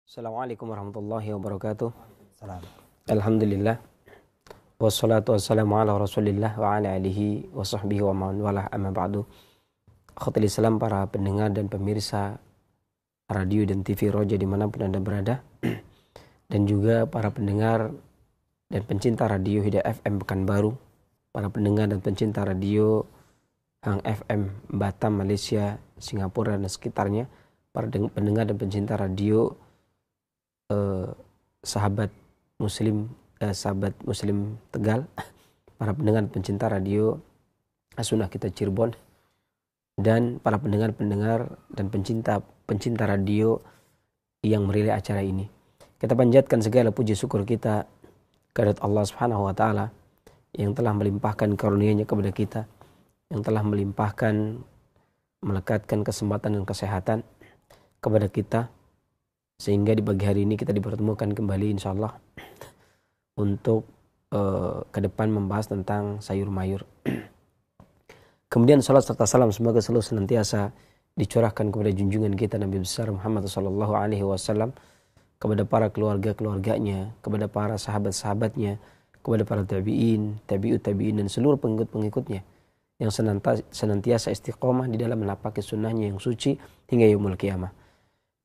Assalamualaikum warahmatullahi wabarakatuh. Salam. Alhamdulillah. Wassalatu wassalamu ala rasulillah wa ala alihi wa sahbihi wa man walah amma ba'du. Akhwatul Islam, para pendengar dan pemirsa radio dan TV Roja dimanapun Anda berada. Dan juga para pendengar dan pencinta radio Hidayah FM Pekanbaru. Para pendengar dan pencinta radio Hang FM Batam, Malaysia, Singapura dan sekitarnya. Para pendengar dan pencinta radio sahabat muslim Tegal, para pendengar pencinta radio As-Sunnah kita Cirebon, dan para pendengar dan pencinta radio yang merilai acara ini. Kita panjatkan segala puji syukur kita kehadirat Allah Subhanahu wa taala yang telah melimpahkan karunia-Nya kepada kita, yang telah melekatkan kesempatan dan kesehatan kepada kita, sehingga di pagi hari ini kita dipertemukan kembali insyaallah untuk ke depan membahas tentang sayur mayur. Kemudian salat serta salam semoga selalu senantiasa dicurahkan kepada junjungan kita Nabi besar Muhammad sallallahu alaihi wasallam, kepada para keluarga-keluarganya, kepada para sahabat-sahabatnya, kepada para tabi'in, tabi'ut tabi'in dan seluruh pengikut-pengikutnya yang senantiasa istiqomah di dalam menapaki sunnahnya yang suci hingga yaumul qiyamah.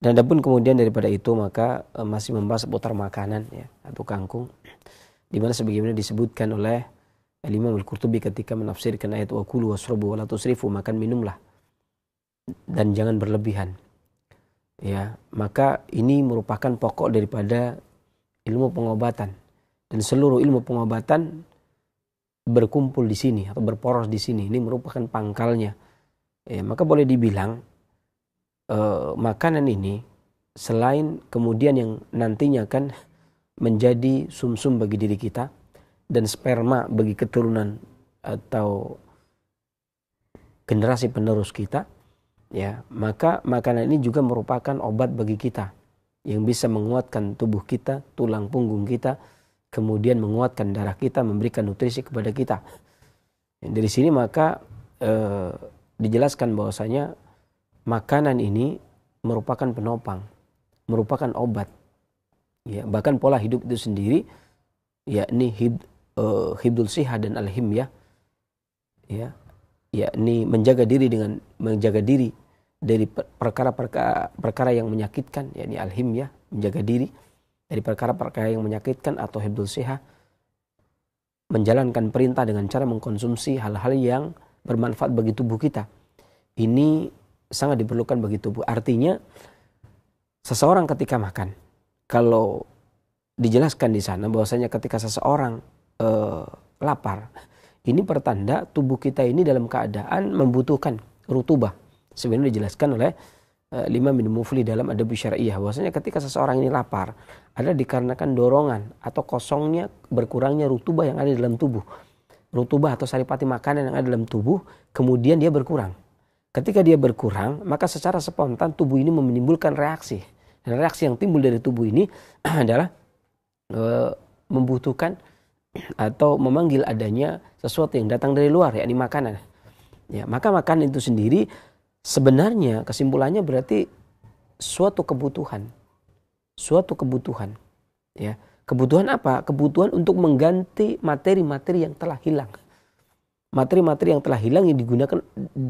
Dan adapun kemudian daripada itu maka masih membahas seputar makanan ya, atau kangkung, di mana sebagaimana disebutkan oleh Imam Al-Qurtubi ketika menafsirkan ayat wa kulu washrabu wa la tusrifu, makan minumlah dan jangan berlebihan. Ya, maka ini merupakan pokok daripada ilmu pengobatan, dan seluruh ilmu pengobatan berkumpul di sini atau berporos di sini. Ini merupakan pangkalnya. Ya, maka boleh dibilang makanan ini selain kemudian yang nantinya akan menjadi sumsum bagi diri kita dan sperma bagi keturunan atau generasi penerus kita, ya, maka makanan ini juga merupakan obat bagi kita yang bisa menguatkan tubuh kita, tulang punggung kita, kemudian menguatkan darah kita, memberikan nutrisi kepada kita. Dari sini maka dijelaskan bahwasanya makanan ini merupakan penopang, merupakan obat. Ya, bahkan pola hidup itu sendiri, yakni hibdul siha dan al-himyah, ya, yakni menjaga diri dari perkara yang menyakitkan, yakni al-himyah, menjaga diri dari perkara-perkara yang menyakitkan, atau hibdul siha, menjalankan perintah dengan cara mengkonsumsi hal-hal yang bermanfaat bagi tubuh kita. Ini sangat diperlukan bagi tubuh. Artinya seseorang ketika makan, kalau dijelaskan di sana bahwasanya ketika seseorang lapar, ini pertanda tubuh kita ini dalam keadaan membutuhkan rutubah. Sebenarnya dijelaskan oleh Imam bin Mufli dalam Adab Syariah bahwasanya ketika seseorang ini lapar adalah dikarenakan dorongan atau kosongnya, berkurangnya rutubah yang ada dalam tubuh. Rutubah atau saripati makanan yang ada dalam tubuh kemudian dia berkurang. Ketika dia berkurang, maka secara spontan tubuh ini menimbulkan reaksi. Dan reaksi yang timbul dari tubuh ini adalah membutuhkan atau memanggil adanya sesuatu yang datang dari luar, yakni makanan. Ya, maka makanan itu sendiri sebenarnya kesimpulannya berarti suatu kebutuhan. Suatu kebutuhan. Ya, kebutuhan apa? Kebutuhan untuk mengganti materi-materi yang telah hilang. Materi-materi yang telah hilang yang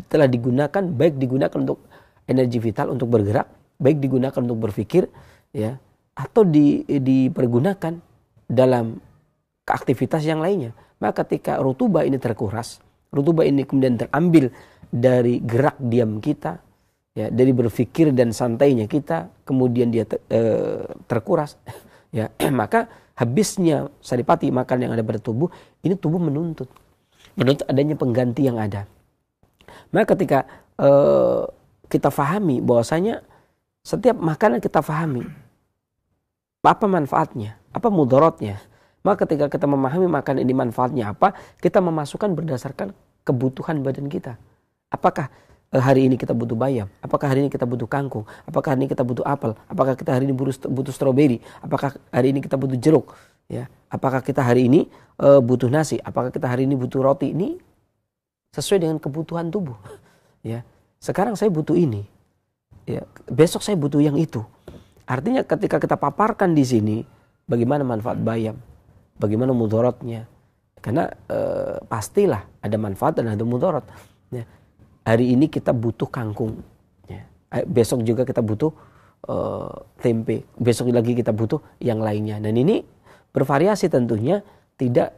telah digunakan, baik digunakan untuk energi vital untuk bergerak, baik digunakan untuk berpikir, ya, atau dipergunakan dalam aktivitas yang lainnya. Maka ketika rutubah ini terkuras, rutubah ini kemudian terambil dari gerak diam kita, ya, dari berpikir dan santainya kita, kemudian dia terkuras, ya, maka habisnya saripati makan yang ada pada tubuh, ini tubuh menuntut adanya pengganti yang ada. Maka ketika kita fahami bahwasanya setiap makanan kita fahami apa manfaatnya, apa mudaratnya, maka ketika kita memahami makanan ini manfaatnya apa, kita memasukkan berdasarkan kebutuhan badan kita. Apakah hari ini kita butuh bayam, apakah hari ini kita butuh kangkung, apakah hari ini kita butuh apel, apakah kita hari ini butuh stroberi, apakah hari ini kita butuh jeruk, ya, apakah kita hari ini butuh nasi, apakah kita hari ini butuh roti. Ini sesuai dengan kebutuhan tubuh, ya. Sekarang saya butuh ini, ya, besok saya butuh yang itu. Artinya ketika kita paparkan di sini bagaimana manfaat bayam, bagaimana mudaratnya. Karena pastilah ada manfaat dan ada mudarat. Ya. Hari ini kita butuh kangkung. Ya. Besok juga kita butuh tempe. Besok lagi kita butuh yang lainnya. Dan ini bervariasi tentunya. Tidak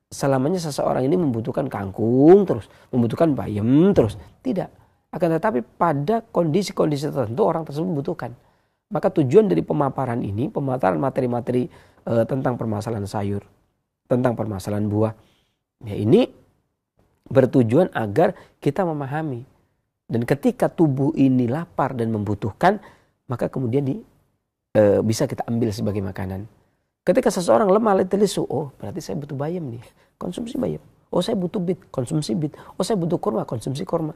selamanya seseorang ini membutuhkan kangkung terus, membutuhkan bayam terus. Tidak. Akan tetapi pada kondisi-kondisi tertentu orang tersebut membutuhkan. Maka tujuan dari pemaparan ini, pemaparan materi-materi tentang permasalahan sayur, tentang permasalahan buah, ya ini bertujuan agar kita memahami. Dan ketika tubuh ini lapar dan membutuhkan, maka kemudian bisa kita ambil sebagai makanan. Ketika seseorang lemah letih lesu, oh berarti saya butuh bayam nih, konsumsi bayam. Oh saya butuh bit, konsumsi bit. Oh saya butuh kurma, konsumsi kurma.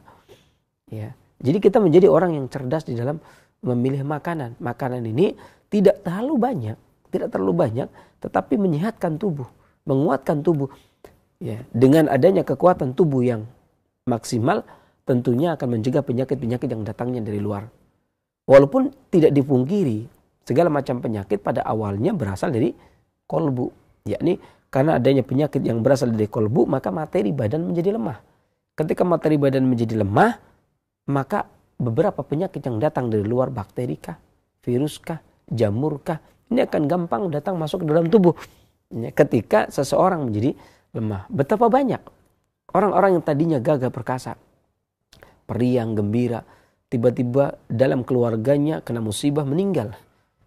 Ya, jadi kita menjadi orang yang cerdas di dalam memilih makanan. Makanan ini tidak terlalu banyak, tetapi menyehatkan tubuh, menguatkan tubuh. Ya, dengan adanya kekuatan tubuh yang maksimal, tentunya akan mencegah penyakit-penyakit yang datangnya dari luar. Walaupun tidak dipungkiri, segala macam penyakit pada awalnya berasal dari kolbu. Yakni karena adanya penyakit yang berasal dari kolbu, maka materi badan menjadi lemah. Ketika materi badan menjadi lemah, maka beberapa penyakit yang datang dari luar, bakteri kah, virus kah, jamur kah, ini akan gampang datang masuk ke dalam tubuh. Ketika seseorang menjadi lemah. Betapa banyak orang-orang yang tadinya gagah perkasa, periang, gembira, tiba-tiba dalam keluarganya kena musibah, meninggal,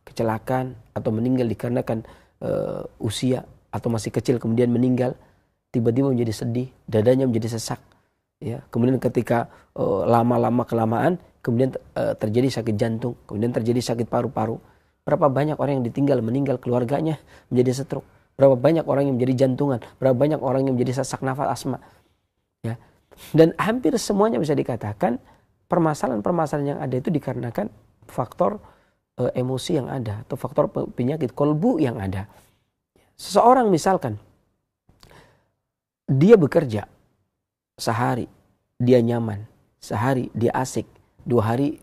kecelakaan atau meninggal dikarenakan usia atau masih kecil kemudian meninggal, tiba-tiba menjadi sedih, dadanya menjadi sesak. Ya, kemudian ketika lama-lama kelamaan kemudian terjadi sakit jantung, kemudian terjadi sakit paru-paru. Berapa banyak orang yang ditinggal meninggal keluarganya menjadi stroke. Berapa banyak orang yang menjadi jantungan, berapa banyak orang yang menjadi sesak nafas, asma. Ya. Dan hampir semuanya bisa dikatakan permasalahan-permasalahan yang ada itu dikarenakan faktor emosi yang ada atau faktor penyakit kolbu yang ada. Seseorang misalkan dia bekerja sehari dia nyaman, sehari dia asik, 2 hari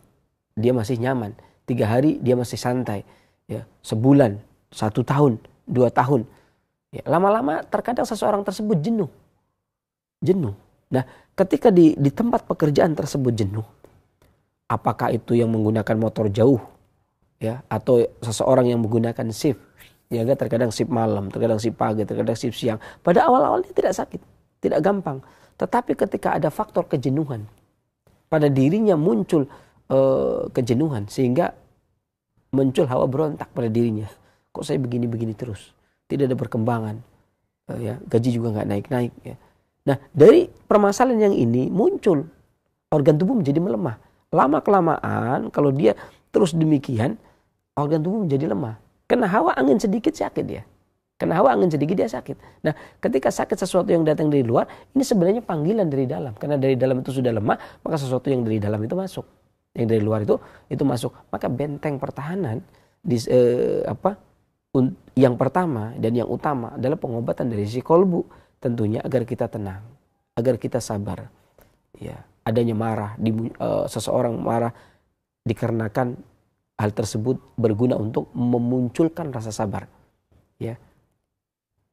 dia masih nyaman, 3 hari dia masih santai, ya, sebulan, 1 tahun, 2 tahun, ya, lama-lama terkadang seseorang tersebut jenuh. Nah, ketika di tempat pekerjaan tersebut jenuh, apakah itu yang menggunakan motor jauh, ya, atau seseorang yang menggunakan shift, ya, terkadang shift malam, terkadang shift pagi, terkadang shift siang. Pada awal-awalnya tidak sakit, tidak gampang. Tetapi ketika ada faktor kejenuhan, pada dirinya muncul kejenuhan sehingga muncul hawa berontak pada dirinya. Kok saya begini-begini terus? Tidak ada perkembangan, ya, gaji juga nggak naik-naik. Ya. Nah, dari permasalahan yang ini muncul organ tubuh menjadi melemah. Lama-kelamaan kalau dia terus demikian, organ tubuh menjadi lemah. Kena hawa angin sedikit sakit dia. Kena hawa angin sedikit dia sakit. Nah, ketika sakit sesuatu yang datang dari luar, ini sebenarnya panggilan dari dalam. Karena dari dalam itu sudah lemah, maka sesuatu yang dari dalam itu masuk. Yang dari luar itu masuk. Maka benteng pertahanan yang pertama dan yang utama adalah pengobatan dari si kolbu. Tentunya agar kita tenang, agar kita sabar. Ya, adanya marah, seseorang marah dikarenakan hal tersebut berguna untuk memunculkan rasa sabar. Ya.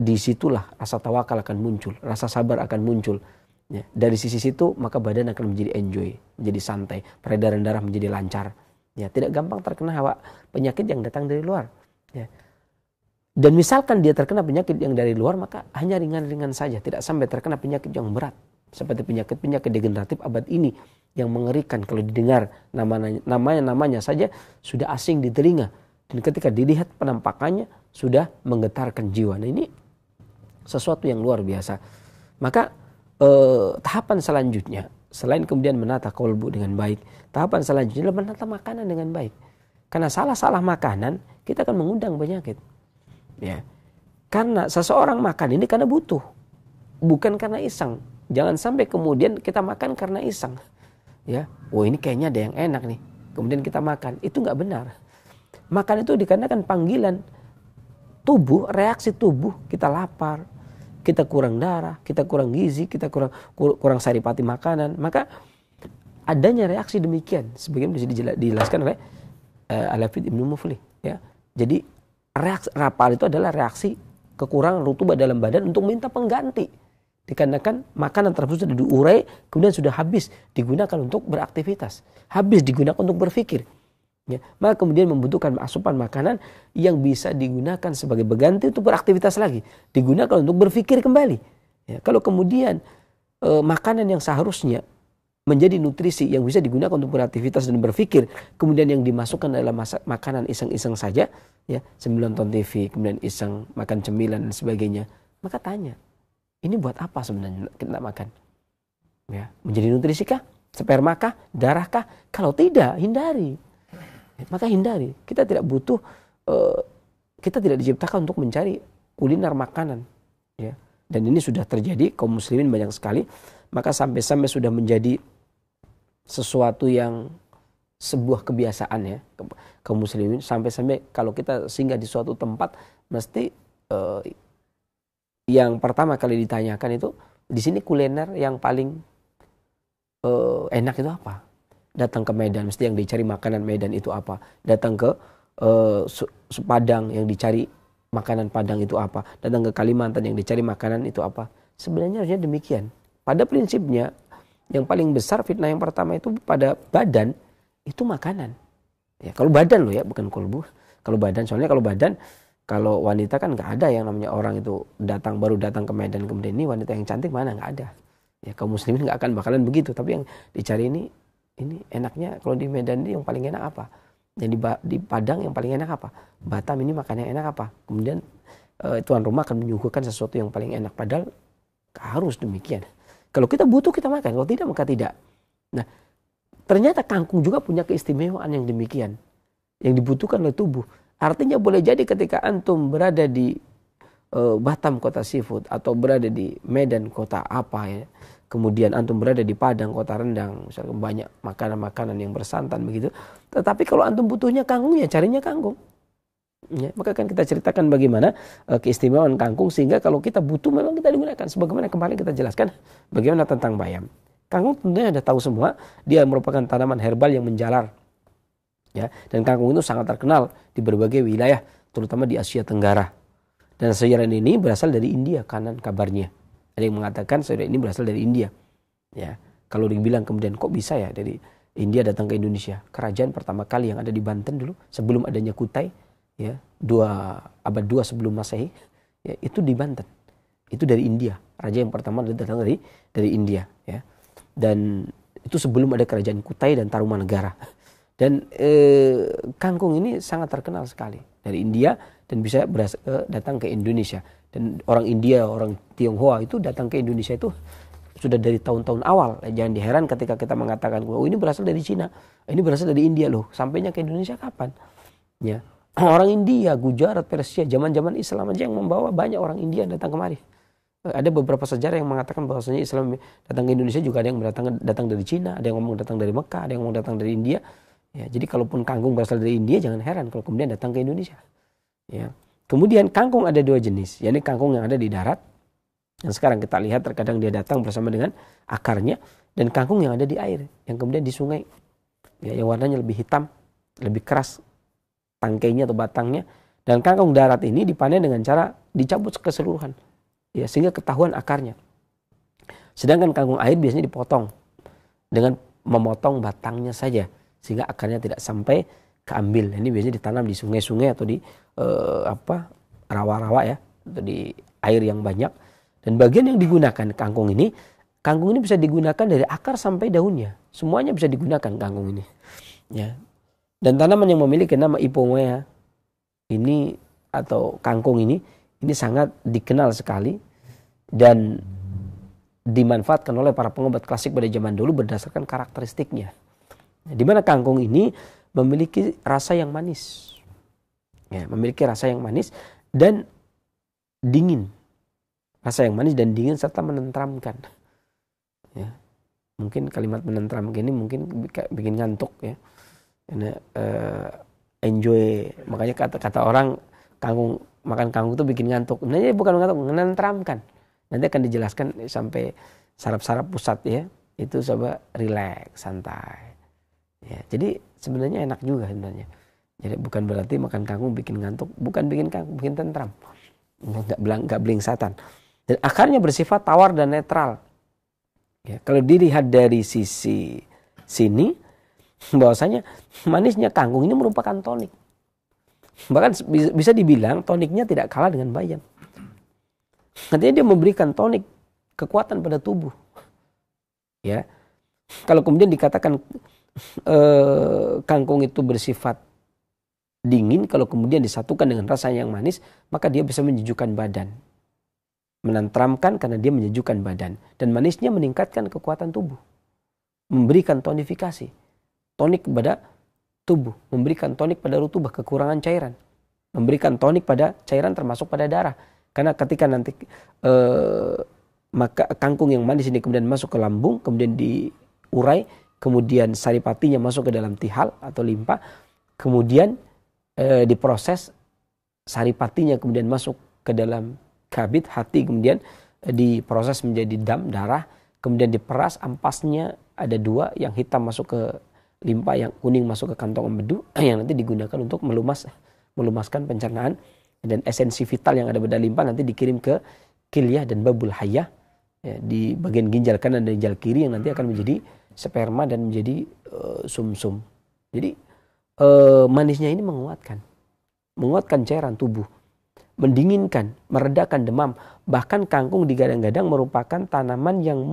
Disitulah rasa tawakal akan muncul, rasa sabar akan muncul. Ya, dari sisi situ maka badan akan menjadi enjoy, menjadi santai, peredaran darah menjadi lancar. Ya, tidak gampang terkena hawa penyakit yang datang dari luar. Ya. Dan misalkan dia terkena penyakit yang dari luar, maka hanya ringan-ringan saja, tidak sampai terkena penyakit yang berat. Seperti penyakit-penyakit degeneratif abad ini yang mengerikan kalau didengar namanya saja sudah asing di telinga. Dan ketika dilihat penampakannya sudah menggetarkan jiwa. Nah, ini sesuatu yang luar biasa. Maka tahapan selanjutnya selain kemudian menata kolbu dengan baik, tahapan selanjutnya adalah menata makanan dengan baik. Karena salah-salah makanan kita akan mengundang penyakit. Ya. Karena seseorang makan ini karena butuh, bukan karena iseng. Jangan sampai kemudian kita makan karena iseng. Ya, oh ini kayaknya ada yang enak nih. Kemudian kita makan, itu nggak benar. Makan itu dikarenakan panggilan tubuh, reaksi tubuh, kita lapar, kita kurang darah, kita kurang gizi, kita kurang saripati makanan. Maka adanya reaksi demikian, sebagaimana bisa dijelaskan oleh Al-Hafidz Ibnu Muflih. Ya. Jadi rapal itu adalah reaksi kekurangan rutubah dalam badan untuk minta pengganti. Dikarenakan makanan tersebut sudah diurai, kemudian sudah habis digunakan untuk beraktivitas, habis digunakan untuk berpikir. Ya. Maka kemudian membutuhkan asupan makanan yang bisa digunakan sebagai pengganti untuk beraktivitas lagi, digunakan untuk berpikir kembali. Ya. Kalau kemudian makanan yang seharusnya menjadi nutrisi yang bisa digunakan untuk beraktivitas dan berpikir, kemudian yang dimasukkan dalam makanan iseng-iseng saja, ya, sembilan nonton TV, kemudian iseng makan cemilan dan sebagainya, maka tanya, ini buat apa sebenarnya kita makan? Ya, menjadi nutrisi kah? Sperma kah? Darah kah? Kalau tidak, hindari. Maka hindari. Kita tidak butuh, kita tidak diciptakan untuk mencari kuliner makanan. Ya. Dan ini sudah terjadi, kaum muslimin banyak sekali. Maka sampai-sampai sudah menjadi sesuatu yang sebuah kebiasaan ya kaum muslimin. Sampai-sampai kalau kita singgah di suatu tempat, mesti yang pertama kali ditanyakan itu, di sini kuliner yang paling enak itu apa? Datang ke Medan, mesti yang dicari makanan Medan itu apa? Datang ke Padang, yang dicari makanan Padang itu apa? Datang ke Kalimantan, yang dicari makanan itu apa? Sebenarnya harusnya demikian. Pada prinsipnya, yang paling besar fitnah yang pertama itu pada badan, itu makanan. Ya, kalau badan loh ya, bukan kolbu. Kalau badan, soalnya kalau badan, kalau wanita kan nggak ada yang namanya orang itu baru datang ke Medan, kemudian ini wanita yang cantik mana, nggak ada. Ya, kaum muslimin nggak akan bakalan begitu. Tapi yang dicari ini enaknya kalau di Medan ini yang paling enak apa? Yang di Padang yang paling enak apa? Batam ini makan yang enak apa? Kemudian tuan rumah akan menyuguhkan sesuatu yang paling enak. Padahal harus demikian. Kalau kita butuh kita makan, kalau tidak maka tidak. Nah, ternyata kangkung juga punya keistimewaan yang demikian, yang dibutuhkan oleh tubuh. Artinya boleh jadi ketika antum berada di Batam kota seafood, atau berada di Medan kota apa ya, kemudian antum berada di Padang kota rendang, misalnya banyak makanan-makanan yang bersantan begitu. Tetapi kalau antum butuhnya kangkung, ya carinya kangkung. Ya, maka kan kita ceritakan bagaimana keistimewaan kangkung, sehingga kalau kita butuh memang kita digunakan. Sebagaimana kemarin kita jelaskan bagaimana tentang bayam. Kangkung tentunya Anda tahu semua, dia merupakan tanaman herbal yang menjalar. Ya, dan kangkung itu sangat terkenal di berbagai wilayah, terutama di Asia Tenggara. Dan sayuran ini berasal dari India, kanan kabarnya. Ada yang mengatakan sayuran ini berasal dari India. Ya, kalau dibilang kemudian kok bisa ya dari India datang ke Indonesia? Kerajaan pertama kali yang ada di Banten dulu, sebelum adanya Kutai, ya, abad 2 sebelum Masehi, ya, itu di Banten. Itu dari India. Raja yang pertama datang dari India, ya. Dan itu sebelum ada kerajaan Kutai dan Tarumanegara. Dan kangkung ini sangat terkenal sekali dari India dan bisa datang ke Indonesia. Dan orang India, orang Tionghoa itu datang ke Indonesia itu sudah dari tahun-tahun awal. Jangan diheran ketika kita mengatakan, oh ini berasal dari Cina, ini berasal dari India loh. Sampainya ke Indonesia kapan? Ya, orang India, Gujarat, Persia, zaman-zaman Islam aja yang membawa banyak orang India datang kemari. Ada beberapa sejarah yang mengatakan bahwasanya Islam datang ke Indonesia juga ada yang datang dari Cina, ada yang ngomong datang dari Mekah, ada yang ngomong datang dari India. Ya, jadi kalaupun kangkung berasal dari India, jangan heran kalau kemudian datang ke Indonesia. Ya. Kemudian kangkung ada dua jenis, yakni kangkung yang ada di darat, yang sekarang kita lihat terkadang dia datang bersama dengan akarnya, dan kangkung yang ada di air, yang kemudian di sungai, ya, yang warnanya lebih hitam, lebih keras tangkainya atau batangnya. Dan kangkung darat ini dipanen dengan cara dicabut keseluruhan, ya, sehingga ketahuan akarnya. Sedangkan kangkung air biasanya dipotong dengan memotong batangnya saja, sehingga akarnya tidak sampai keambil. Ini biasanya ditanam di sungai-sungai atau di rawa-rawa ya, atau di air yang banyak. Dan bagian yang digunakan kangkung ini bisa digunakan dari akar sampai daunnya. Semuanya bisa digunakan kangkung ini. Ya. Dan tanaman yang memiliki nama Ipomoea ini atau kangkung ini sangat dikenal sekali dan dimanfaatkan oleh para pengobat klasik pada zaman dulu berdasarkan karakteristiknya. Di mana kangkung ini memiliki rasa yang manis, ya, memiliki rasa yang manis dan dingin, rasa yang manis dan dingin serta menenteramkan. Ya, mungkin kalimat menenteramkan ini mungkin bikin ngantuk ya, karena enjoy, makanya kata orang makan kangkung itu bikin ngantuk. Sebenarnya bukan ngantuk, menenteramkan. Nanti akan dijelaskan sampai saraf-saraf pusat ya, itu coba relax, santai. Ya, jadi sebenarnya enak juga sebenarnya. Jadi bukan berarti makan kangkung bikin ngantuk, bukan bikin kangkung, bikin tentram. Nggak belingsatan. Dan akarnya bersifat tawar dan netral. Ya, kalau dilihat dari sisi sini, bahwasanya manisnya kangkung ini merupakan tonik. Bahkan bisa dibilang toniknya tidak kalah dengan bayam. Artinya dia memberikan tonik kekuatan pada tubuh. Ya, kalau kemudian dikatakan kangkung itu bersifat dingin, kalau kemudian disatukan dengan rasa yang manis, maka dia bisa menyejukkan badan, menenteramkan karena dia menyejukkan badan, dan manisnya meningkatkan kekuatan tubuh, memberikan tonifikasi, tonik kepada tubuh, memberikan tonik pada rutubah, kekurangan cairan, memberikan tonik pada cairan termasuk pada darah. Karena ketika nanti maka kangkung yang manis ini kemudian masuk ke lambung, kemudian diurai, kemudian saripatinya masuk ke dalam tihal atau limpa, kemudian diproses, saripatinya kemudian masuk ke dalam kabid hati, kemudian diproses menjadi dam, darah, kemudian diperas, ampasnya ada 2, yang hitam masuk ke limpa, yang kuning masuk ke kantong empedu, yang nanti digunakan untuk melumaskan pencernaan, dan esensi vital yang ada pada limpa nanti dikirim ke kilyah dan babul hayah, ya, di bagian ginjal kanan dan ginjal kiri, yang nanti akan menjadi sperma dan menjadi sumsum. Jadi manisnya ini menguatkan cairan tubuh, mendinginkan, meredakan demam. Bahkan kangkung digadang-gadang merupakan tanaman yang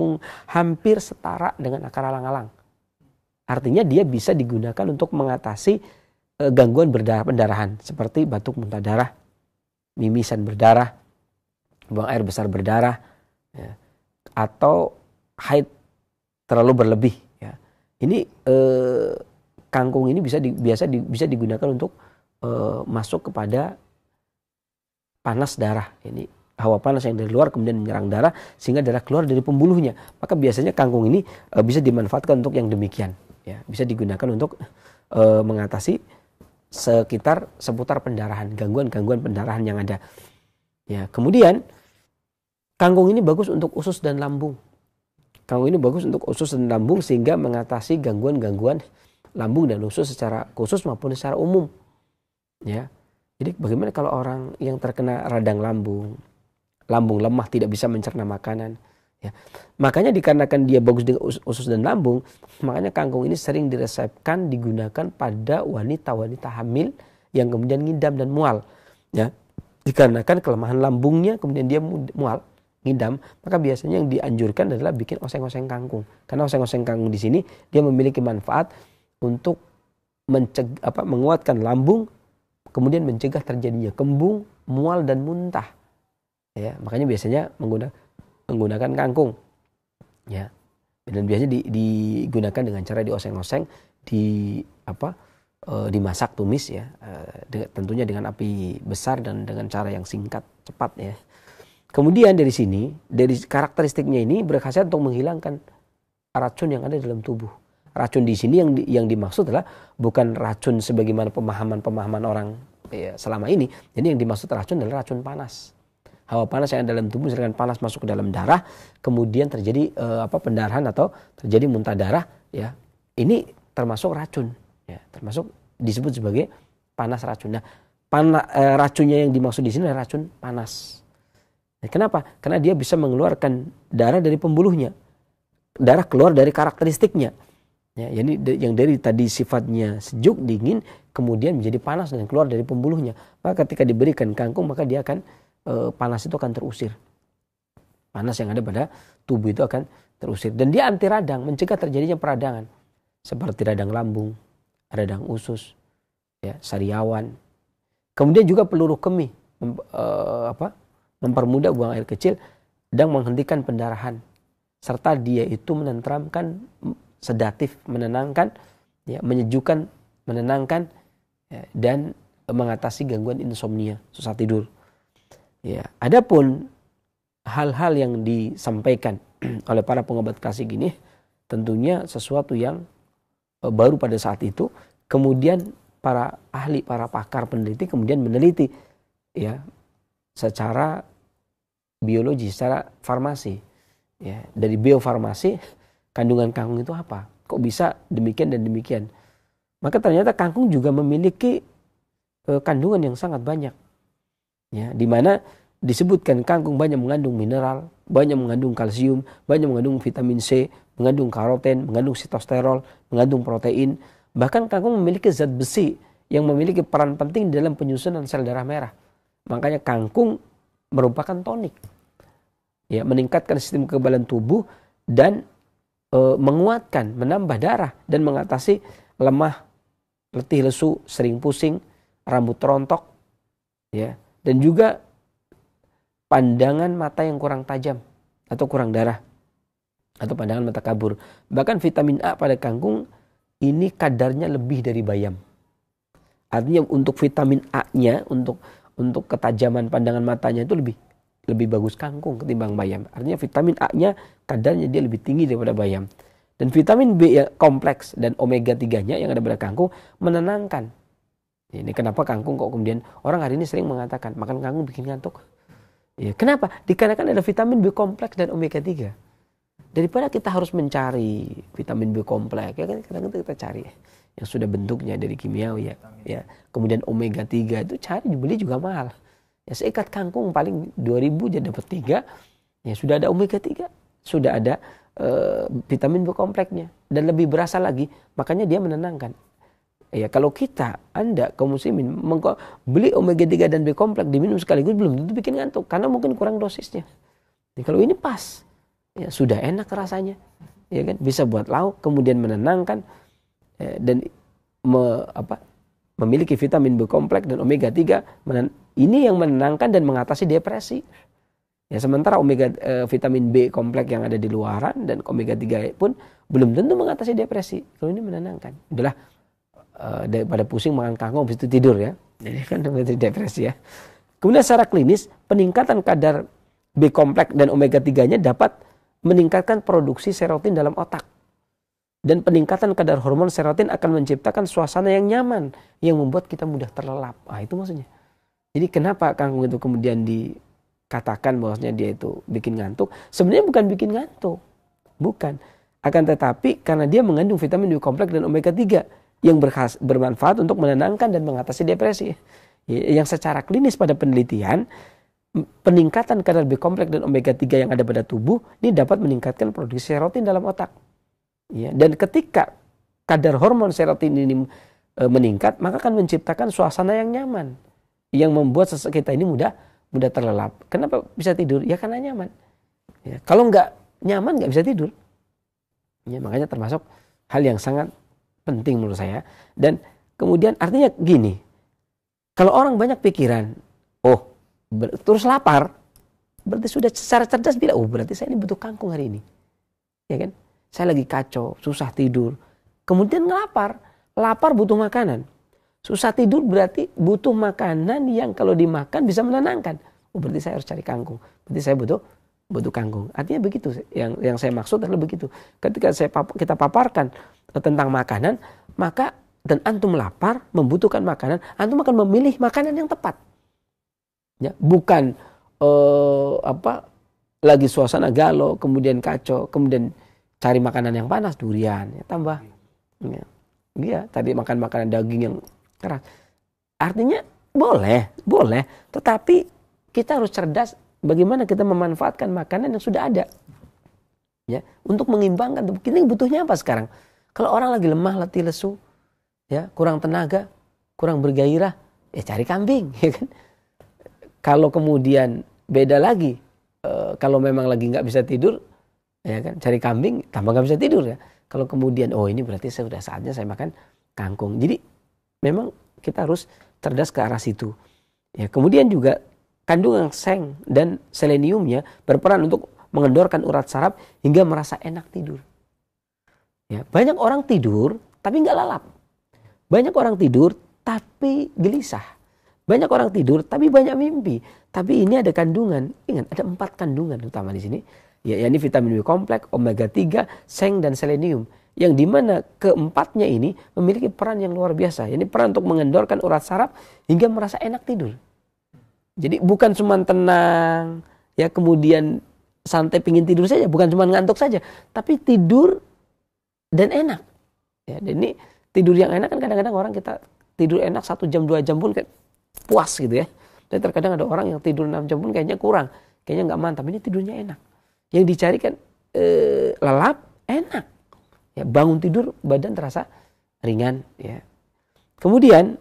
hampir setara dengan akar alang-alang. Artinya dia bisa digunakan untuk mengatasi gangguan pendarahan seperti batuk muntah darah, mimisan berdarah, buang air besar berdarah, ya, atau haid terlalu berlebih. Ya. Ini kangkung ini bisa digunakan untuk masuk kepada panas darah. Ini hawa panas yang dari luar kemudian menyerang darah sehingga darah keluar dari pembuluhnya. Maka biasanya kangkung ini bisa dimanfaatkan untuk yang demikian. Ya, bisa digunakan untuk mengatasi seputar pendarahan, gangguan pendarahan yang ada. Ya, kemudian kangkung ini bagus untuk usus dan lambung. Kangkung ini bagus untuk usus dan lambung sehingga mengatasi gangguan-gangguan lambung dan usus secara khusus maupun secara umum. Ya. Jadi bagaimana kalau orang yang terkena radang lambung lemah, tidak bisa mencerna makanan, ya. Makanya dikarenakan dia bagus dengan usus dan lambung, makanya kangkung ini sering diresepkan digunakan pada wanita-wanita hamil yang kemudian ngidam dan mual, ya. Dikarenakan kelemahan lambungnya kemudian dia mual, ngidam, maka biasanya yang dianjurkan adalah bikin oseng-oseng kangkung. Karena oseng-oseng kangkung di sini dia memiliki manfaat untuk menguatkan lambung, kemudian mencegah terjadinya kembung, mual dan muntah. Ya, makanya biasanya menggunakan kangkung. Ya. Dan biasanya digunakan dengan cara dioseng-oseng, dimasak tumis, ya. Tentunya dengan api besar dan dengan cara yang singkat, cepat, ya. Kemudian dari sini, dari karakteristiknya ini berkhasiat untuk menghilangkan racun yang ada dalam tubuh. Racun di sini yang dimaksud adalah bukan racun sebagaimana pemahaman orang, ya, selama ini. Jadi yang dimaksud racun adalah racun panas. Hawa panas yang ada dalam tubuh, misalkan panas masuk ke dalam darah, kemudian terjadi pendarahan atau terjadi muntah darah, ya. Ini termasuk racun, ya, termasuk disebut sebagai panas racun. Nah, racunnya yang dimaksud di sini adalah racun panas. Nah, kenapa? Karena dia bisa mengeluarkan darah dari pembuluhnya. Darah keluar dari karakteristiknya. Ya, yang dari tadi sifatnya sejuk, dingin, kemudian menjadi panas dan keluar dari pembuluhnya. Maka ketika diberikan kangkung, maka dia akan panas itu akan terusir. Panas yang ada pada tubuh itu akan terusir. Dan dia anti radang, mencegah terjadinya peradangan. Seperti radang lambung, radang usus, ya, sariawan. Kemudian juga peluru kemih, mempermudah buang air kecil dan menghentikan pendarahan. Serta dia itu menenteramkan, sedatif, menenangkan, ya, menyejukkan, menenangkan, ya, dan mengatasi gangguan insomnia, susah tidur. Ya, adapun hal-hal yang disampaikan oleh para pengobat klasik ini tentunya sesuatu yang baru pada saat itu. Kemudian para ahli, para pakar peneliti kemudian meneliti, ya, secara biologi, secara farmasi, ya, dari biofarmasi, kandungan kangkung itu apa? Kok bisa demikian dan demikian? Maka ternyata kangkung juga memiliki kandungan yang sangat banyak. Ya, di mana disebutkan kangkung banyak mengandung mineral, banyak mengandung kalsium, banyak mengandung vitamin C, mengandung karoten, mengandung sitosterol, mengandung protein. Bahkan kangkung memiliki zat besi yang memiliki peran penting dalam penyusunan sel darah merah. Makanya kangkung merupakan tonik. Ya, meningkatkan sistem kekebalan tubuh dan menguatkan, menambah darah dan mengatasi lemah, letih lesu, sering pusing, rambut rontok, ya, dan juga pandangan mata yang kurang tajam atau kurang darah atau pandangan mata kabur. Bahkan vitamin A pada kangkung ini kadarnya lebih dari bayam. Artinya untuk vitamin A-nya, untuk ketajaman pandangan matanya itu lebih bagus kangkung ketimbang bayam. Artinya vitamin A-nya kadarnya dia lebih tinggi daripada bayam. Dan vitamin B yang kompleks dan omega 3-nya yang ada pada kangkung menenangkan. Ini kenapa kangkung kok kemudian orang hari ini sering mengatakan makan kangkung bikin ngantuk. Ya, kenapa? Dikarenakan ada vitamin B kompleks dan omega 3. Daripada kita harus mencari vitamin B kompleks, ya kan kadang-kadang kita cari yang sudah bentuknya dari kimiawi ya. Kemudian omega 3 itu cari dibeli juga mahal. Ya, seikat kangkung paling 2.000 jadi dapat 3. Ya, sudah ada omega 3, sudah ada vitamin B kompleksnya dan lebih berasa lagi, makanya dia menenangkan. Ya, kalau Anda kaum muslimin beli omega 3 dan B kompleks diminum sekaligus belum tentu bikin ngantuk karena mungkin kurang dosisnya. Jadi, kalau ini pas, ya sudah enak rasanya. Ya kan, bisa buat lauk, kemudian menenangkan dan memiliki vitamin B kompleks dan omega 3 ini yang menenangkan dan mengatasi depresi. Ya, sementara vitamin B kompleks yang ada di luaran dan omega 3 pun belum tentu mengatasi depresi. Kalau ini menenangkan. Udahlah, daripada pusing makan kangkung habis itu tidur ya. Jadi kan depresi ya. Kemudian secara klinis, peningkatan kadar B kompleks dan omega 3-nya dapat meningkatkan produksi serotin dalam otak. Dan peningkatan kadar hormon serotin akan menciptakan suasana yang nyaman yang membuat kita mudah terlelap. Itu maksudnya. Jadi kenapa kangkung itu kemudian dikatakan bahwasanya dia itu bikin ngantuk? Sebenarnya bukan bikin ngantuk. Bukan. Akan tetapi karena dia mengandung vitamin B kompleks dan omega 3 yang bermanfaat untuk menenangkan dan mengatasi depresi. Yang secara klinis pada penelitian, peningkatan kadar B kompleks dan omega 3 yang ada pada tubuh ini dapat meningkatkan produksi serotin dalam otak. Ya, dan ketika kadar hormon serotin ini meningkat, maka akan menciptakan suasana yang nyaman, yang membuat kita ini mudah terlelap. Kenapa bisa tidur? Ya karena nyaman. Ya, kalau nggak nyaman nggak bisa tidur. Ya, makanya termasuk hal yang sangat penting menurut saya. Dan kemudian artinya gini, kalau orang banyak pikiran, terus lapar, berarti sudah secara cerdas bilang, berarti saya ini butuh kangkung hari ini. Ya kan? Saya lagi kacau, susah tidur. Kemudian lapar butuh makanan. Susah tidur berarti butuh makanan yang kalau dimakan bisa menenangkan. Berarti saya harus cari kangkung. Berarti saya butuh kangkung. Artinya begitu. Yang saya maksud adalah begitu. Ketika kita paparkan tentang makanan, maka dan antum lapar, membutuhkan makanan, antum akan memilih makanan yang tepat. Ya, bukan lagi suasana galau, kemudian kacau, kemudian cari makanan yang panas, durian, ya, tambah. Ya, tadi makan makanan daging yang keras. Artinya boleh, tetapi kita harus cerdas bagaimana kita memanfaatkan makanan yang sudah ada. Ya, untuk mengimbangkan tubuh kita butuhnya apa sekarang? Kalau orang lagi lemah, letih, lesu, ya, kurang tenaga, kurang bergairah, ya cari kambing, ya kan? Kalau kemudian beda lagi, kalau memang lagi nggak bisa tidur, ya kan, cari kambing, tambah nggak bisa tidur ya. Kalau kemudian, ini berarti sudah saatnya saya makan kangkung. Jadi memang kita harus cerdas ke arah situ. Ya, kemudian juga kandungan seng dan seleniumnya berperan untuk mengendorkan urat saraf hingga merasa enak tidur. Ya, banyak orang tidur tapi nggak lalap. Banyak orang tidur tapi gelisah. Banyak orang tidur tapi banyak mimpi. Tapi ini ada kandungan. Ingat, ada 4 kandungan utama di sini. Ya, ini vitamin B kompleks, omega 3, seng dan selenium. Yang dimana keempatnya ini memiliki peran yang luar biasa. Ini peran untuk mengendorkan urat saraf hingga merasa enak tidur. Jadi bukan cuma tenang, ya kemudian santai pingin tidur saja, bukan cuma ngantuk saja, tapi tidur dan enak. Ya, dan ini tidur yang enak kan kadang-kadang orang kita tidur enak 1 jam 2 jam pun kayak puas gitu ya. Dan terkadang ada orang yang tidur 6 jam pun kayaknya kurang, kayaknya nggak mantap. Ini tidurnya enak. Yang dicari kan lelap, enak. Ya, bangun tidur badan terasa ringan. Ya. Kemudian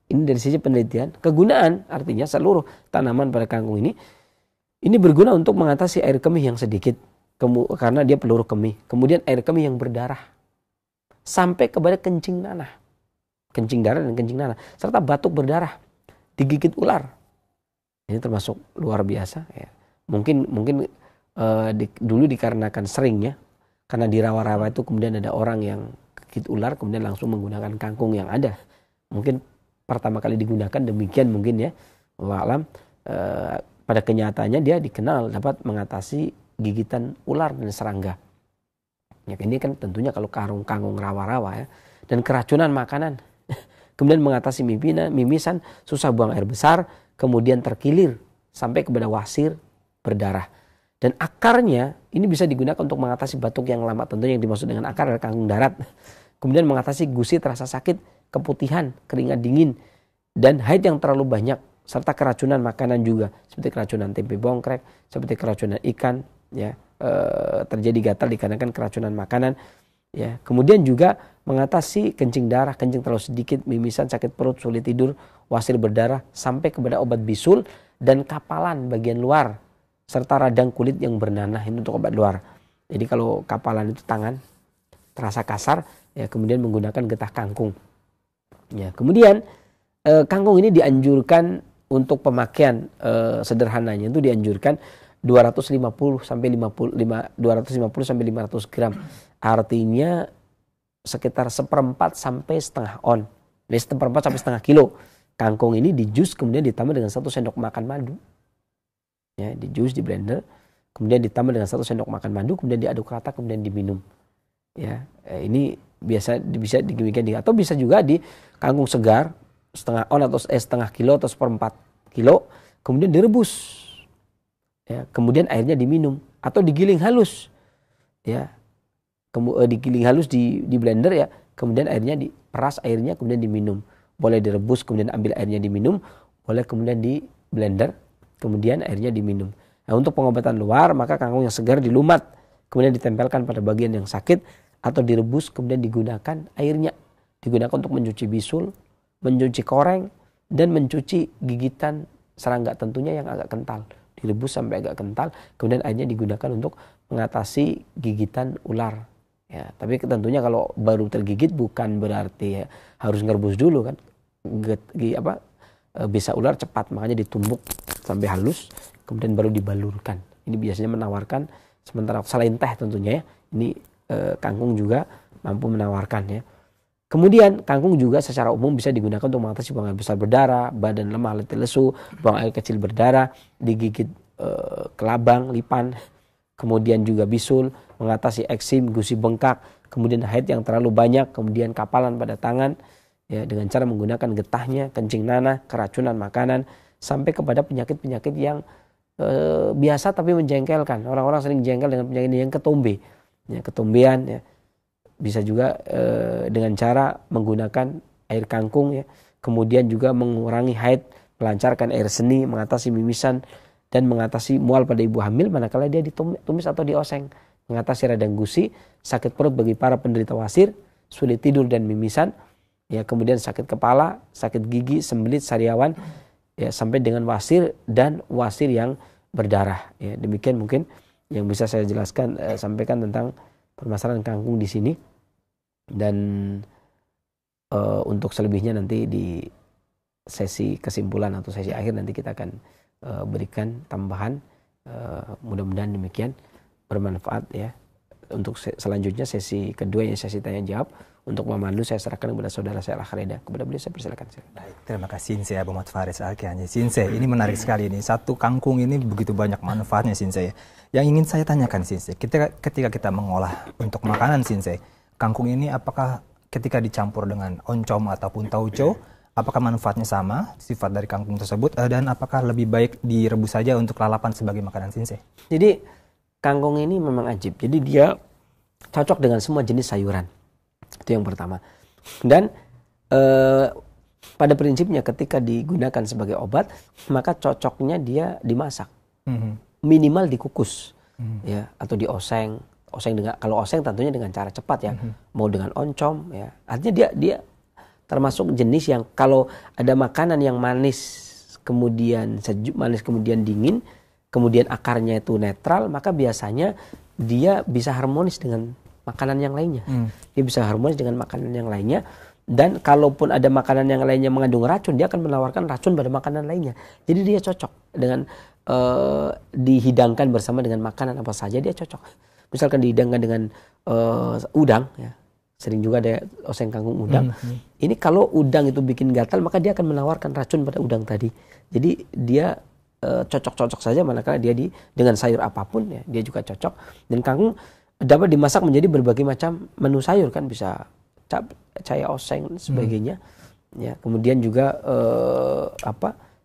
ini dari sisi penelitian, kegunaan artinya seluruh tanaman pada kangkung ini berguna untuk mengatasi air kemih yang sedikit karena dia peluru kemih. Kemudian air kemih yang berdarah sampai kepada kencing nanah, kencing darah dan kencing nanah, serta batuk berdarah, digigit ular. Ini termasuk luar biasa. Ya. Mungkin dulu dikarenakan seringnya, karena di rawa-rawa itu kemudian ada orang yang gigit ular, kemudian langsung menggunakan kangkung yang ada. Mungkin pertama kali digunakan demikian mungkin ya. Wallahu a'lam. Pada kenyataannya dia dikenal dapat mengatasi gigitan ular dan serangga. Ya, ini kan tentunya kalau kangkung rawa-rawa ya. Dan keracunan makanan. Kemudian mengatasi mimisan, susah buang air besar, kemudian terkilir sampai kepada wasir berdarah. Dan akarnya ini bisa digunakan untuk mengatasi batuk yang lama, tentunya yang dimaksud dengan akar adalah kangkung darat. Kemudian mengatasi gusit, rasa sakit, keputihan, keringat dingin, dan haid yang terlalu banyak, serta keracunan makanan juga, seperti keracunan tempe bongkrek, seperti keracunan ikan, ya, terjadi gatal dikarenakan keracunan makanan. Ya, kemudian juga mengatasi kencing darah, kencing terlalu sedikit, mimisan, sakit perut, sulit tidur, wasir berdarah, sampai kepada obat bisul dan kapalan bagian luar, serta radang kulit yang bernanah, ini untuk obat luar. Jadi kalau kapalan itu tangan terasa kasar, ya kemudian menggunakan getah kangkung. Ya, kemudian kangkung ini dianjurkan untuk pemakaian sederhananya itu dianjurkan 250 sampai 500 gram. Artinya sekitar 1/4 sampai setengah on. Jadi 1/4 sampai setengah kilo. Kangkung ini di jus kemudian ditambah dengan 1 sendok makan madu. Ya, di jus, di blender, kemudian ditambah dengan 1 sendok makan madu, kemudian diaduk rata, kemudian diminum. Ya, ini biasa bisa demikian, atau bisa juga di kangkung segar setengah on atau setengah kilo atau 1/4 kilo, kemudian direbus. Ya, kemudian airnya diminum atau digiling halus. Ya. Digiling halus di blender ya, kemudian airnya diperas airnya kemudian diminum. Boleh direbus kemudian ambil airnya diminum, boleh kemudian di blender kemudian airnya diminum. Nah, untuk pengobatan luar maka kangkung yang segar dilumat kemudian ditempelkan pada bagian yang sakit atau direbus kemudian digunakan airnya digunakan untuk mencuci bisul, mencuci koreng dan mencuci gigitan serangga tentunya yang agak kental. Direbus sampai agak kental, kemudian airnya digunakan untuk mengatasi gigitan ular. Ya, tapi tentunya kalau baru tergigit bukan berarti ya, harus ngerebus dulu kan. Bisa ular cepat, makanya ditumbuk sampai halus, kemudian baru dibalurkan. Ini biasanya menawarkan, sementara selain teh tentunya ya, ini kangkung juga mampu menawarkan ya. Kemudian kangkung juga secara umum bisa digunakan untuk mengatasi buang air besar berdarah, badan lemah, letih lesu, buang air kecil berdarah, digigit kelabang, lipan, kemudian juga bisul, mengatasi eksim, gusi bengkak, kemudian haid yang terlalu banyak, kemudian kapalan pada tangan, ya dengan cara menggunakan getahnya, kencing nanah, keracunan makanan, sampai kepada penyakit-penyakit yang biasa tapi menjengkelkan. Orang-orang sering jengkel dengan penyakit yang ketombe, ya ketombean, ya. Bisa juga dengan cara menggunakan air kangkung, ya. Kemudian juga mengurangi haid, melancarkan air seni, mengatasi mimisan dan mengatasi mual pada ibu hamil manakala dia ditumis atau dioseng, mengatasi radang gusi, sakit perut bagi para penderita wasir, sulit tidur dan mimisan, ya kemudian sakit kepala, sakit gigi, sembelit, sariawan, ya sampai dengan wasir dan wasir yang berdarah. Ya, demikian mungkin yang bisa saya jelaskan sampaikan tentang permasalahan kangkung di sini. Dan untuk selebihnya nanti di sesi kesimpulan atau sesi akhir nanti kita akan berikan tambahan. Mudah-mudahan demikian bermanfaat ya. Untuk selanjutnya sesi kedua yang sesi tanya jawab, untuk memandu saya serahkan kepada saudara saya Al-Khareda. Kepada beliau saya persilakan. Baik, terima kasih Sinsei Abu Muhammad Faris Al-Kiani. Sinsei, ini menarik sekali ini. Satu kangkung ini begitu banyak manfaatnya Sinsei. Yang ingin saya tanyakan Sinsei, ketika kita mengolah untuk makanan Sinsei, kangkung ini apakah ketika dicampur dengan oncom ataupun tauco, apakah manfaatnya sama sifat dari kangkung tersebut, dan apakah lebih baik direbus saja untuk lalapan sebagai makanan Sinsei? Jadi kangkung ini memang ajib. Jadi dia cocok dengan semua jenis sayuran. Itu yang pertama. Dan pada prinsipnya ketika digunakan sebagai obat, maka cocoknya dia dimasak, minimal dikukus, ya, atau dioseng. Kalau oseng tentunya dengan cara cepat ya, mau dengan oncom ya. Artinya dia termasuk jenis yang kalau ada makanan yang manis kemudian sejuk, manis kemudian dingin, kemudian akarnya itu netral, maka biasanya dia bisa harmonis dengan makanan yang lainnya. Dia bisa harmonis dengan makanan yang lainnya. Dan kalaupun ada makanan yang lainnya mengandung racun, dia akan menawarkan racun pada makanan lainnya. Jadi dia cocok dengan dihidangkan bersama dengan makanan apa saja, dia cocok. Misalkan dihidangkan dengan udang, ya. Sering juga ada oseng kangkung udang. Ini kalau udang itu bikin gatal, maka dia akan menawarkan racun pada udang tadi. Jadi dia cocok-cocok saja, manakala dia dengan sayur apapun, ya, dia juga cocok. Dan kangkung dapat dimasak menjadi berbagai macam menu sayur, kan bisa caya oseng dan sebagainya. Ya, kemudian juga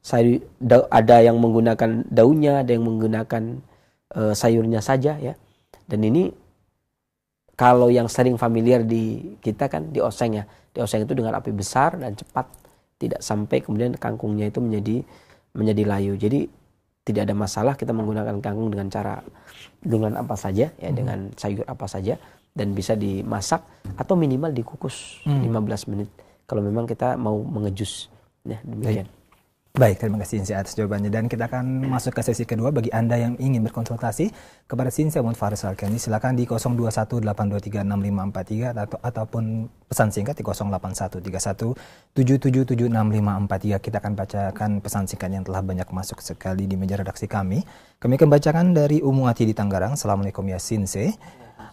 sayur, ada yang menggunakan daunnya, ada yang menggunakan sayurnya saja, ya. Dan ini kalau yang sering familiar di kita kan dioseng, ya. Dioseng itu dengan api besar dan cepat, tidak sampai kemudian kangkungnya itu menjadi layu. Jadi tidak ada masalah kita menggunakan kangkung dengan apa saja, ya, dengan sayur apa saja, dan bisa dimasak atau minimal dikukus 15 menit kalau memang kita mau mengejus. Ya, demikian. Baik, terima kasih Sinse atas jawabannya, dan kita akan masuk ke sesi kedua. Bagi Anda yang ingin berkonsultasi kepada Sinse Muhammad Faris Al-Kani, silakan di 0218236543 ataupun pesan singkat di 081317776543. Kita akan bacakan pesan singkat yang telah banyak masuk sekali di meja redaksi kami. Kami akan bacakan dari Umu Ati di Tangerang. Assalamualaikum ya Sinse.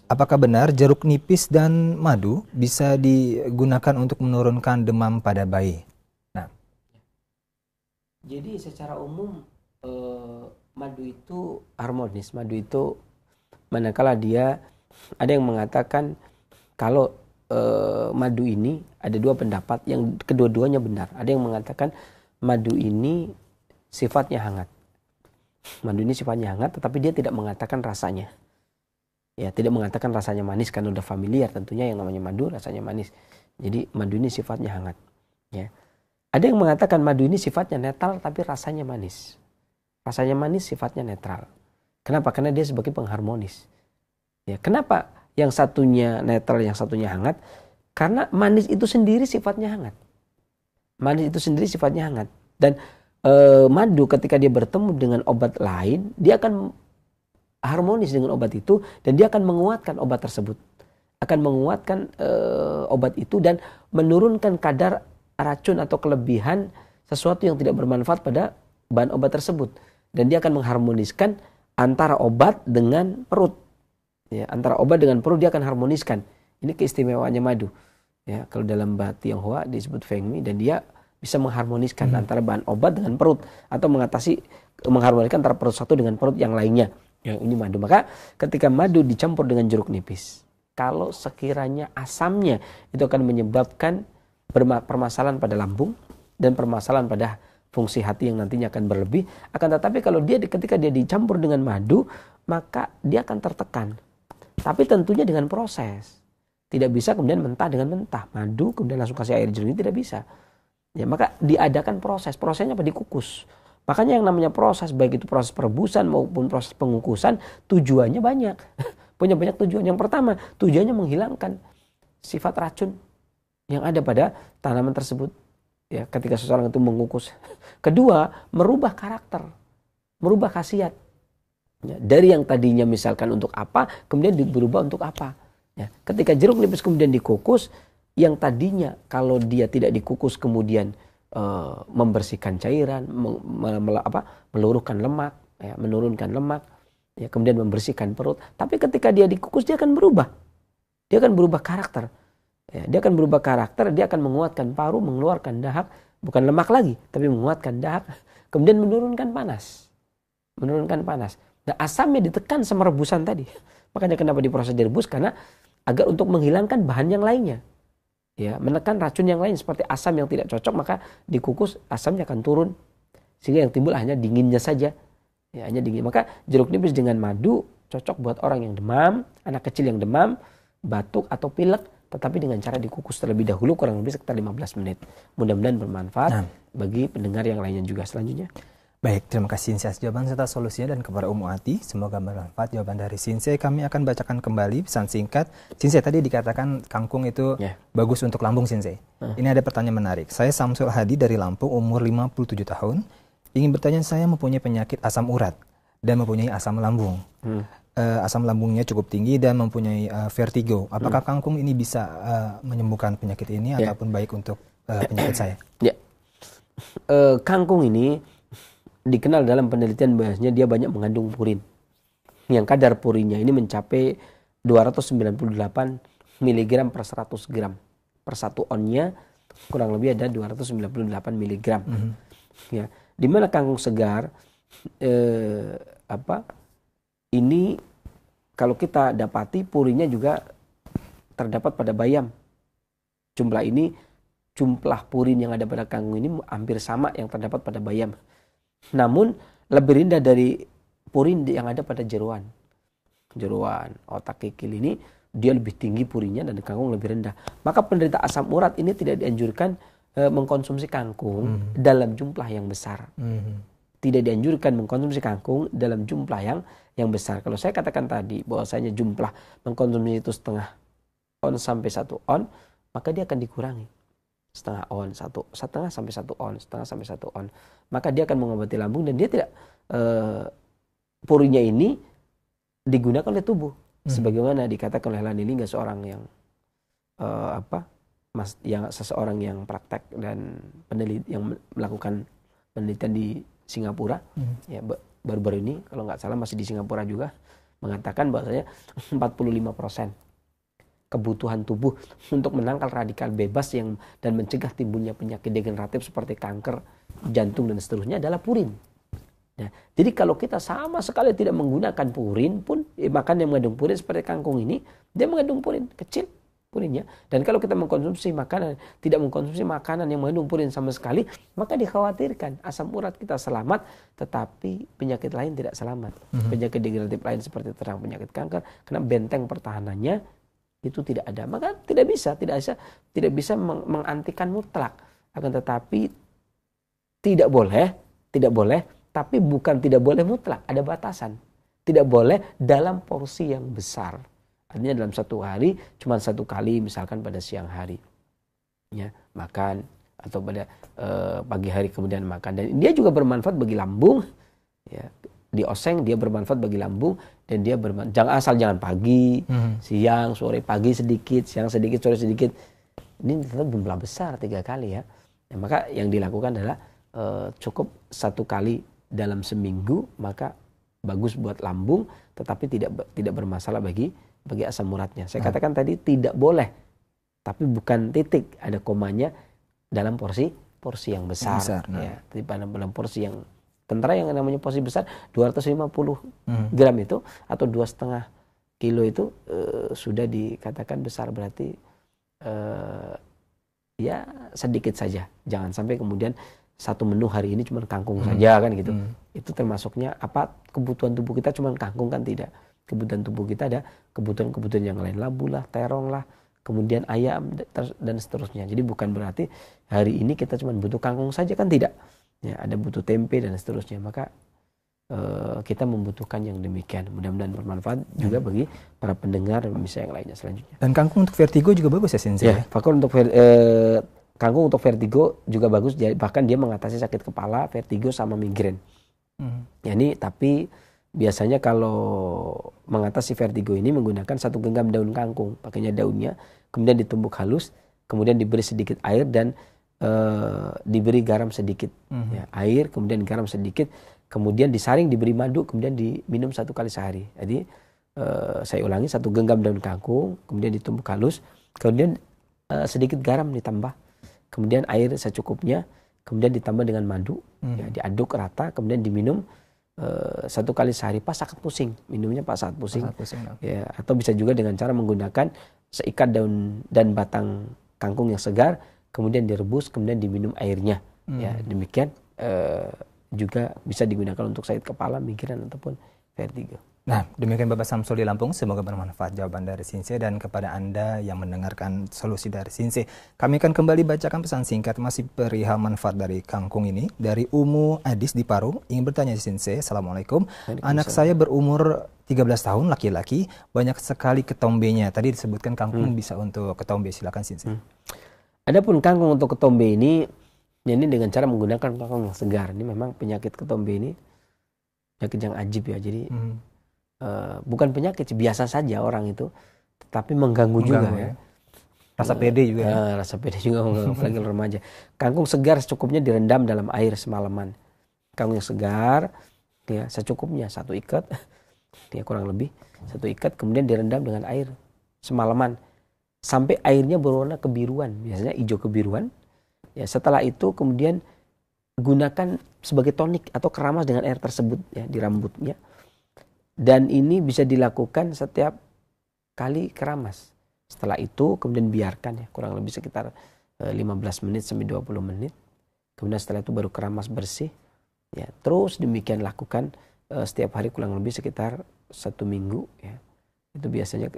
Apakah benar jeruk nipis dan madu bisa digunakan untuk menurunkan demam pada bayi? Jadi secara umum madu itu harmonis. Madu itu manakala dia, ada yang mengatakan kalau madu ini ada dua pendapat yang kedua-duanya benar. Ada yang mengatakan madu ini sifatnya hangat. Madu ini sifatnya hangat, tetapi dia tidak mengatakan rasanya. Ya, tidak mengatakan rasanya manis, karena udah familiar tentunya yang namanya madu rasanya manis. Jadi madu ini sifatnya hangat. Ya. Ada yang mengatakan madu ini sifatnya netral tapi rasanya manis. Rasanya manis, sifatnya netral. Kenapa? Karena dia sebagai pengharmonis. Ya, kenapa yang satunya netral, yang satunya hangat? Karena manis itu sendiri sifatnya hangat. Manis itu sendiri sifatnya hangat. Dan madu ketika dia bertemu dengan obat lain, dia akan harmonis dengan obat itu dan dia akan menguatkan obat tersebut. Akan menguatkan obat itu dan menurunkan kadar racun atau kelebihan sesuatu yang tidak bermanfaat pada bahan obat tersebut, dan dia akan mengharmoniskan antara obat dengan perut, ya, antara obat dengan perut dia akan harmoniskan. Ini keistimewaannya madu, ya, kalau dalam bahasa Tionghoa disebut Feng Mi, dan dia bisa mengharmoniskan antara bahan obat dengan perut, atau mengharmoniskan antara perut satu dengan perut yang lainnya, ya, ini madu. Maka ketika madu dicampur dengan jeruk nipis, kalau sekiranya asamnya itu akan menyebabkan permasalahan pada lambung dan permasalahan pada fungsi hati yang nantinya akan berlebih. Akan tetapi kalau ketika dia dicampur dengan madu, maka dia akan tertekan. Tapi tentunya dengan proses. Tidak bisa kemudian mentah dengan mentah. Madu kemudian langsung kasih air jeruk, ini tidak bisa. Ya, maka diadakan proses. Prosesnya apa? Dikukus. Makanya yang namanya proses, baik itu proses perebusan maupun proses pengukusan, tujuannya banyak. Punya banyak tujuan. Yang pertama, tujuannya menghilangkan sifat racun yang ada pada tanaman tersebut, ya, ketika seseorang itu mengukus. Kedua, merubah karakter, merubah khasiat, ya, dari yang tadinya misalkan untuk apa, kemudian berubah untuk apa, ya. Ketika jeruk nipis kemudian dikukus, yang tadinya kalau dia tidak dikukus kemudian membersihkan cairan, meluruhkan lemak, ya, menurunkan lemak, ya, kemudian membersihkan perut, tapi ketika dia dikukus dia akan berubah karakter. Ya, dia akan berubah karakter, dia akan menguatkan paru, mengeluarkan dahak, bukan lemak lagi, tapi menguatkan dahak, kemudian menurunkan panas. Nah, asamnya ditekan sama rebusan tadi. Makanya kenapa diproses direbus? Karena agar untuk menghilangkan bahan yang lainnya. Ya, menekan racun yang lain seperti asam yang tidak cocok, maka dikukus asamnya akan turun. Sehingga yang timbul hanya dinginnya saja. Ya, hanya dingin. Maka jeruk nipis dengan madu cocok buat orang yang demam, anak kecil yang demam, batuk atau pilek, tetapi dengan cara dikukus terlebih dahulu kurang lebih sekitar 15 menit. Mudah-mudahan bermanfaat bagi pendengar yang lainnya juga selanjutnya. Baik, terima kasih Sinse atas jawaban serta solusinya dan kepada Umu Ati. Semoga bermanfaat jawaban dari Sinse. Kami akan bacakan kembali pesan singkat. Sinse, tadi dikatakan kangkung itu bagus untuk lambung, Sinse. Ini ada pertanyaan menarik. Saya Samsul Hadi dari Lampung, umur 57 tahun. Ingin bertanya, saya mempunyai penyakit asam urat dan mempunyai asam lambung. Asam lambungnya cukup tinggi dan mempunyai vertigo. Apakah kangkung ini bisa menyembuhkan penyakit ini ataupun baik untuk penyakit saya? Ya. Kangkung ini dikenal dalam penelitian bahasanya dia banyak mengandung purin. Yang kadar purinnya ini mencapai 298 mg per 100 gram. Per 1 onnya kurang lebih ada 298 mg. Ya, di mana kangkung segar ini kalau kita dapati purinnya juga terdapat pada bayam. Jumlah purin yang ada pada kangkung ini hampir sama yang terdapat pada bayam. Namun lebih rendah dari purin yang ada pada jeruan. Jeruan, otak kikil ini dia lebih tinggi purinnya dan kangkung lebih rendah. Maka penderita asam urat ini tidak dianjurkan mengkonsumsi kangkung dalam jumlah yang besar. Tidak dianjurkan mengkonsumsi kangkung dalam jumlah yang besar. Kalau saya katakan tadi bahwasanya jumlah mengkonsumsi itu setengah on sampai 1 on, maka dia akan dikurangi. Setengah on, setengah sampai 1 on, setengah sampai 1 on. Maka dia akan mengobati lambung dan dia tidak purinnya ini digunakan oleh tubuh. Sebagaimana dikatakan oleh Lanilingga, seorang yang seseorang yang praktek dan peneliti yang melakukan penelitian di Singapura, ya baru-baru ini kalau nggak salah masih di Singapura juga, mengatakan bahwasanya 45% kebutuhan tubuh untuk menangkal radikal bebas dan mencegah timbulnya penyakit degeneratif seperti kanker, jantung dan seterusnya adalah purin. Nah, jadi kalau kita sama sekali tidak menggunakan purin pun, makan yang mengandung purin seperti kangkung ini, dia mengandung purin kecil purinnya. Dan kalau kita tidak mengkonsumsi makanan yang mengandung purin sama sekali, maka dikhawatirkan asam urat kita selamat, tetapi penyakit lain tidak selamat. Penyakit degeneratif lain seperti terang penyakit kanker, karena benteng pertahanannya itu tidak ada. Maka tidak bisa mengantikan mutlak. Akan tetapi tidak boleh, tapi bukan tidak boleh mutlak, ada batasan. Tidak boleh dalam porsi yang besar. Artinya dalam satu hari cuma 1 kali, misalkan pada siang hari ya makan, atau pada pagi hari kemudian makan. Dan dia juga bermanfaat bagi lambung ya. Di oseng dia bermanfaat bagi lambung, dan dia jangan pagi, siang, sore, pagi sedikit, siang sedikit, sore sedikit. Ini tetap jumlah besar 3 kali ya. Maka yang dilakukan adalah cukup 1 kali dalam seminggu, maka bagus buat lambung, tetapi tidak bermasalah bagi asam uratnya. Saya katakan tadi tidak boleh, tapi bukan titik, ada komanya, dalam porsi yang besar ya. Tapi dalam porsi yang tentara yang namanya porsi besar 250 gram itu atau 2,5 kilo itu sudah dikatakan besar, berarti ya sedikit saja. Jangan sampai kemudian satu menu hari ini cuma kangkung saja kan gitu. Itu termasuknya kebutuhan tubuh kita cuma kangkung kan tidak. Kebutuhan tubuh kita ada kebutuhan yang lain, labu lah, terong lah, kemudian ayam dan seterusnya. Jadi bukan berarti hari ini kita cuma butuh kangkung saja kan tidak. Ya, ada butuh tempe dan seterusnya. Maka kita membutuhkan yang demikian. Mudah-mudahan bermanfaat juga bagi para pendengar dan bisa yang lainnya selanjutnya. Dan kangkung untuk vertigo juga bagus ya, Sinse? Ya, kangkung untuk vertigo juga bagus, bahkan dia mengatasi sakit kepala, vertigo sama migrain. Ya, ini tapi biasanya kalau mengatasi vertigo ini menggunakan 1 genggam daun kangkung, pakainya daunnya, kemudian ditumbuk halus, kemudian diberi sedikit air dan diberi garam sedikit, ya, air kemudian garam sedikit, kemudian disaring, diberi madu, kemudian diminum 1 kali sehari. Jadi saya ulangi, 1 genggam daun kangkung, kemudian ditumbuk halus, kemudian sedikit garam ditambah, kemudian air secukupnya, kemudian ditambah dengan madu, ya, diaduk rata, kemudian diminum 1 kali sehari pas saat pusing. Minumnya pas saat pusing. Ya, atau bisa juga dengan cara menggunakan seikat daun dan batang kangkung yang segar, kemudian direbus, kemudian diminum airnya. Ya, demikian juga bisa digunakan untuk sakit kepala, migrain ataupun vertigo. Nah, demikian Bapak Samsul di Lampung. Semoga bermanfaat jawaban dari Sinse, dan kepada Anda yang mendengarkan solusi dari Sinse. Kami akan kembali bacakan pesan singkat masih perihal manfaat dari kangkung ini. Dari Umu Adis di Parung, ingin bertanya Sinse, Assalamualaikum. Anak saya berumur 13 tahun, laki-laki, banyak sekali ketombenya. Tadi disebutkan kangkung bisa untuk ketombe. Silakan Sinse. Adapun kangkung untuk ketombe ini dengan cara menggunakan kangkung yang segar. Ini memang penyakit ketombe ini penyakit yang ajib ya. Jadi bukan penyakit, biasa saja orang itu, tapi mengganggu juga ya. Rasa pede juga ya. Rasa pede juga apalagi remaja. Kangkung segar secukupnya direndam dalam air semalaman. Kangkung yang segar ya secukupnya, 1 ikat ya, kurang lebih 1 ikat, kemudian direndam dengan air semalaman sampai airnya berwarna kebiruan, biasanya hijau kebiruan. Ya, setelah itu kemudian gunakan sebagai tonik atau keramas dengan air tersebut ya di rambutnya. Dan ini bisa dilakukan setiap kali keramas. Setelah itu kemudian biarkan ya kurang lebih sekitar 15 menit sampai 20 menit. Kemudian setelah itu baru keramas bersih. Ya, terus demikian lakukan setiap hari kurang lebih sekitar 1 minggu ya. Itu biasanya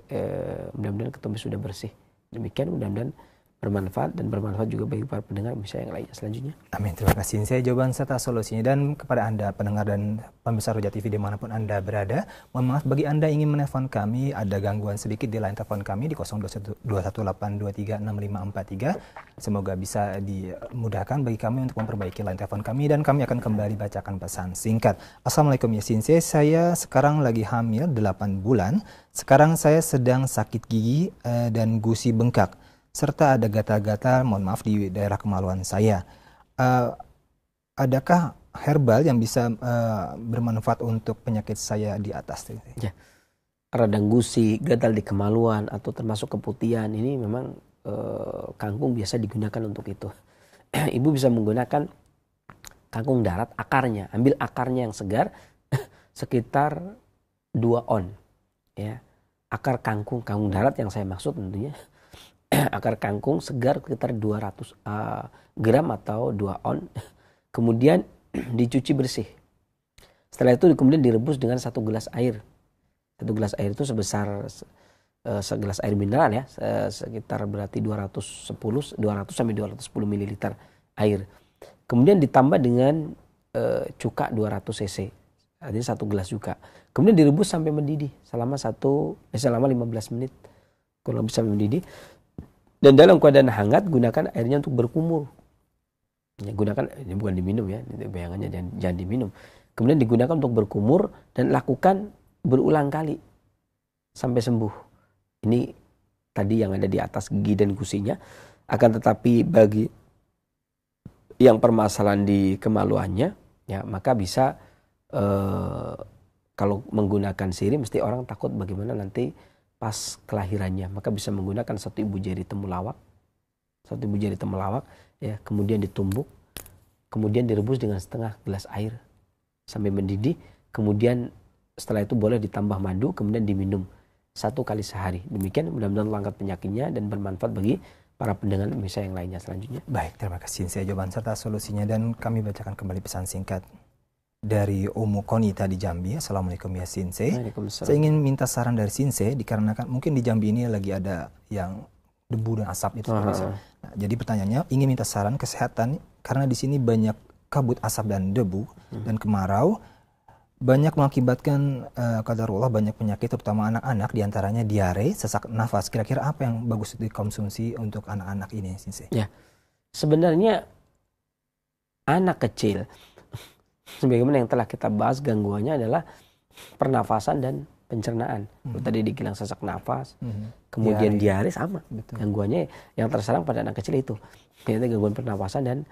mudah-mudahan ketombe sudah bersih. Demikian mudah-mudahan bermanfaat dan bermanfaat juga bagi para pendengar bisa yang lainnya selanjutnya. Amin. Terima kasih. Saya jawaban serta solusinya. Dan kepada Anda pendengar dan pemirsa Roja TV dimanapun Anda berada, mohon maaf bagi Anda ingin menelpon kami, ada gangguan sedikit di line telepon kami di 0218236543. Semoga bisa dimudahkan bagi kami untuk memperbaiki line telepon kami, dan kami akan kembali bacakan pesan singkat. Assalamualaikum ya Sinse, saya sekarang lagi hamil 8 bulan. Sekarang saya sedang sakit gigi dan gusi bengkak, serta ada gatal-gatal, mohon maaf, di daerah kemaluan saya. Adakah herbal yang bisa bermanfaat untuk penyakit saya di atas? Ya, radang gusi, gatal di kemaluan, atau termasuk keputihan, ini memang kangkung biasa digunakan untuk itu. Ibu bisa menggunakan kangkung darat, akarnya, ambil akarnya yang segar, sekitar 2 on. Ya, akar kangkung darat yang saya maksud tentunya. Akar kangkung segar sekitar 200 gram atau 2 on. Kemudian dicuci bersih. Setelah itu kemudian direbus dengan 1 gelas air. 1 gelas air itu sebesar segelas air mineral ya, sekitar berarti 200 sampai 210 ml air. Kemudian ditambah dengan cuka 200 cc. Artinya 1 gelas juga. Kemudian direbus sampai mendidih selama 15 menit. Kalau bisa mendidih. Dan dalam keadaan hangat gunakan airnya untuk berkumur. Ya, gunakan, ini bukan diminum ya, bayangannya jangan diminum. Kemudian digunakan untuk berkumur dan lakukan berulang kali sampai sembuh. Ini tadi yang ada di atas gigi dan gusinya. Akan tetapi bagi yang permasalahan di kemaluannya, ya maka bisa kalau menggunakan sirih mesti orang takut bagaimana nanti pas kelahirannya, maka bisa menggunakan 1 ibu jari temulawak, ya, kemudian ditumbuk, kemudian direbus dengan setengah gelas air sampai mendidih, kemudian setelah itu boleh ditambah madu, kemudian diminum 1 kali sehari. Demikian mudah-mudahan langkat penyakitnya dan bermanfaat bagi para pendengar bisa yang lainnya selanjutnya. Baik, terima kasih. Saya jawaban serta solusinya, dan kami bacakan kembali pesan singkat dari Umu Konita di Jambi. Assalamualaikum ya Sinse. Saya ingin minta saran dari Sinse, dikarenakan mungkin di Jambi ini lagi ada yang debu dan asap itu. Nah, jadi pertanyaannya, ingin minta saran kesehatan karena di sini banyak kabut asap dan debu dan kemarau, banyak mengakibatkan qadarullah banyak penyakit terutama anak-anak, diantaranya diare, sesak nafas. Kira-kira apa yang bagus dikonsumsi untuk anak-anak ini Sinse? Ya, sebenarnya anak kecil, sebagaimana yang telah kita bahas, gangguannya adalah pernafasan dan pencernaan. Tadi dibilang sesak nafas, kemudian diare sama. Betul. Gangguannya yang terserang pada anak kecil itu, yaitu gangguan pernafasan dan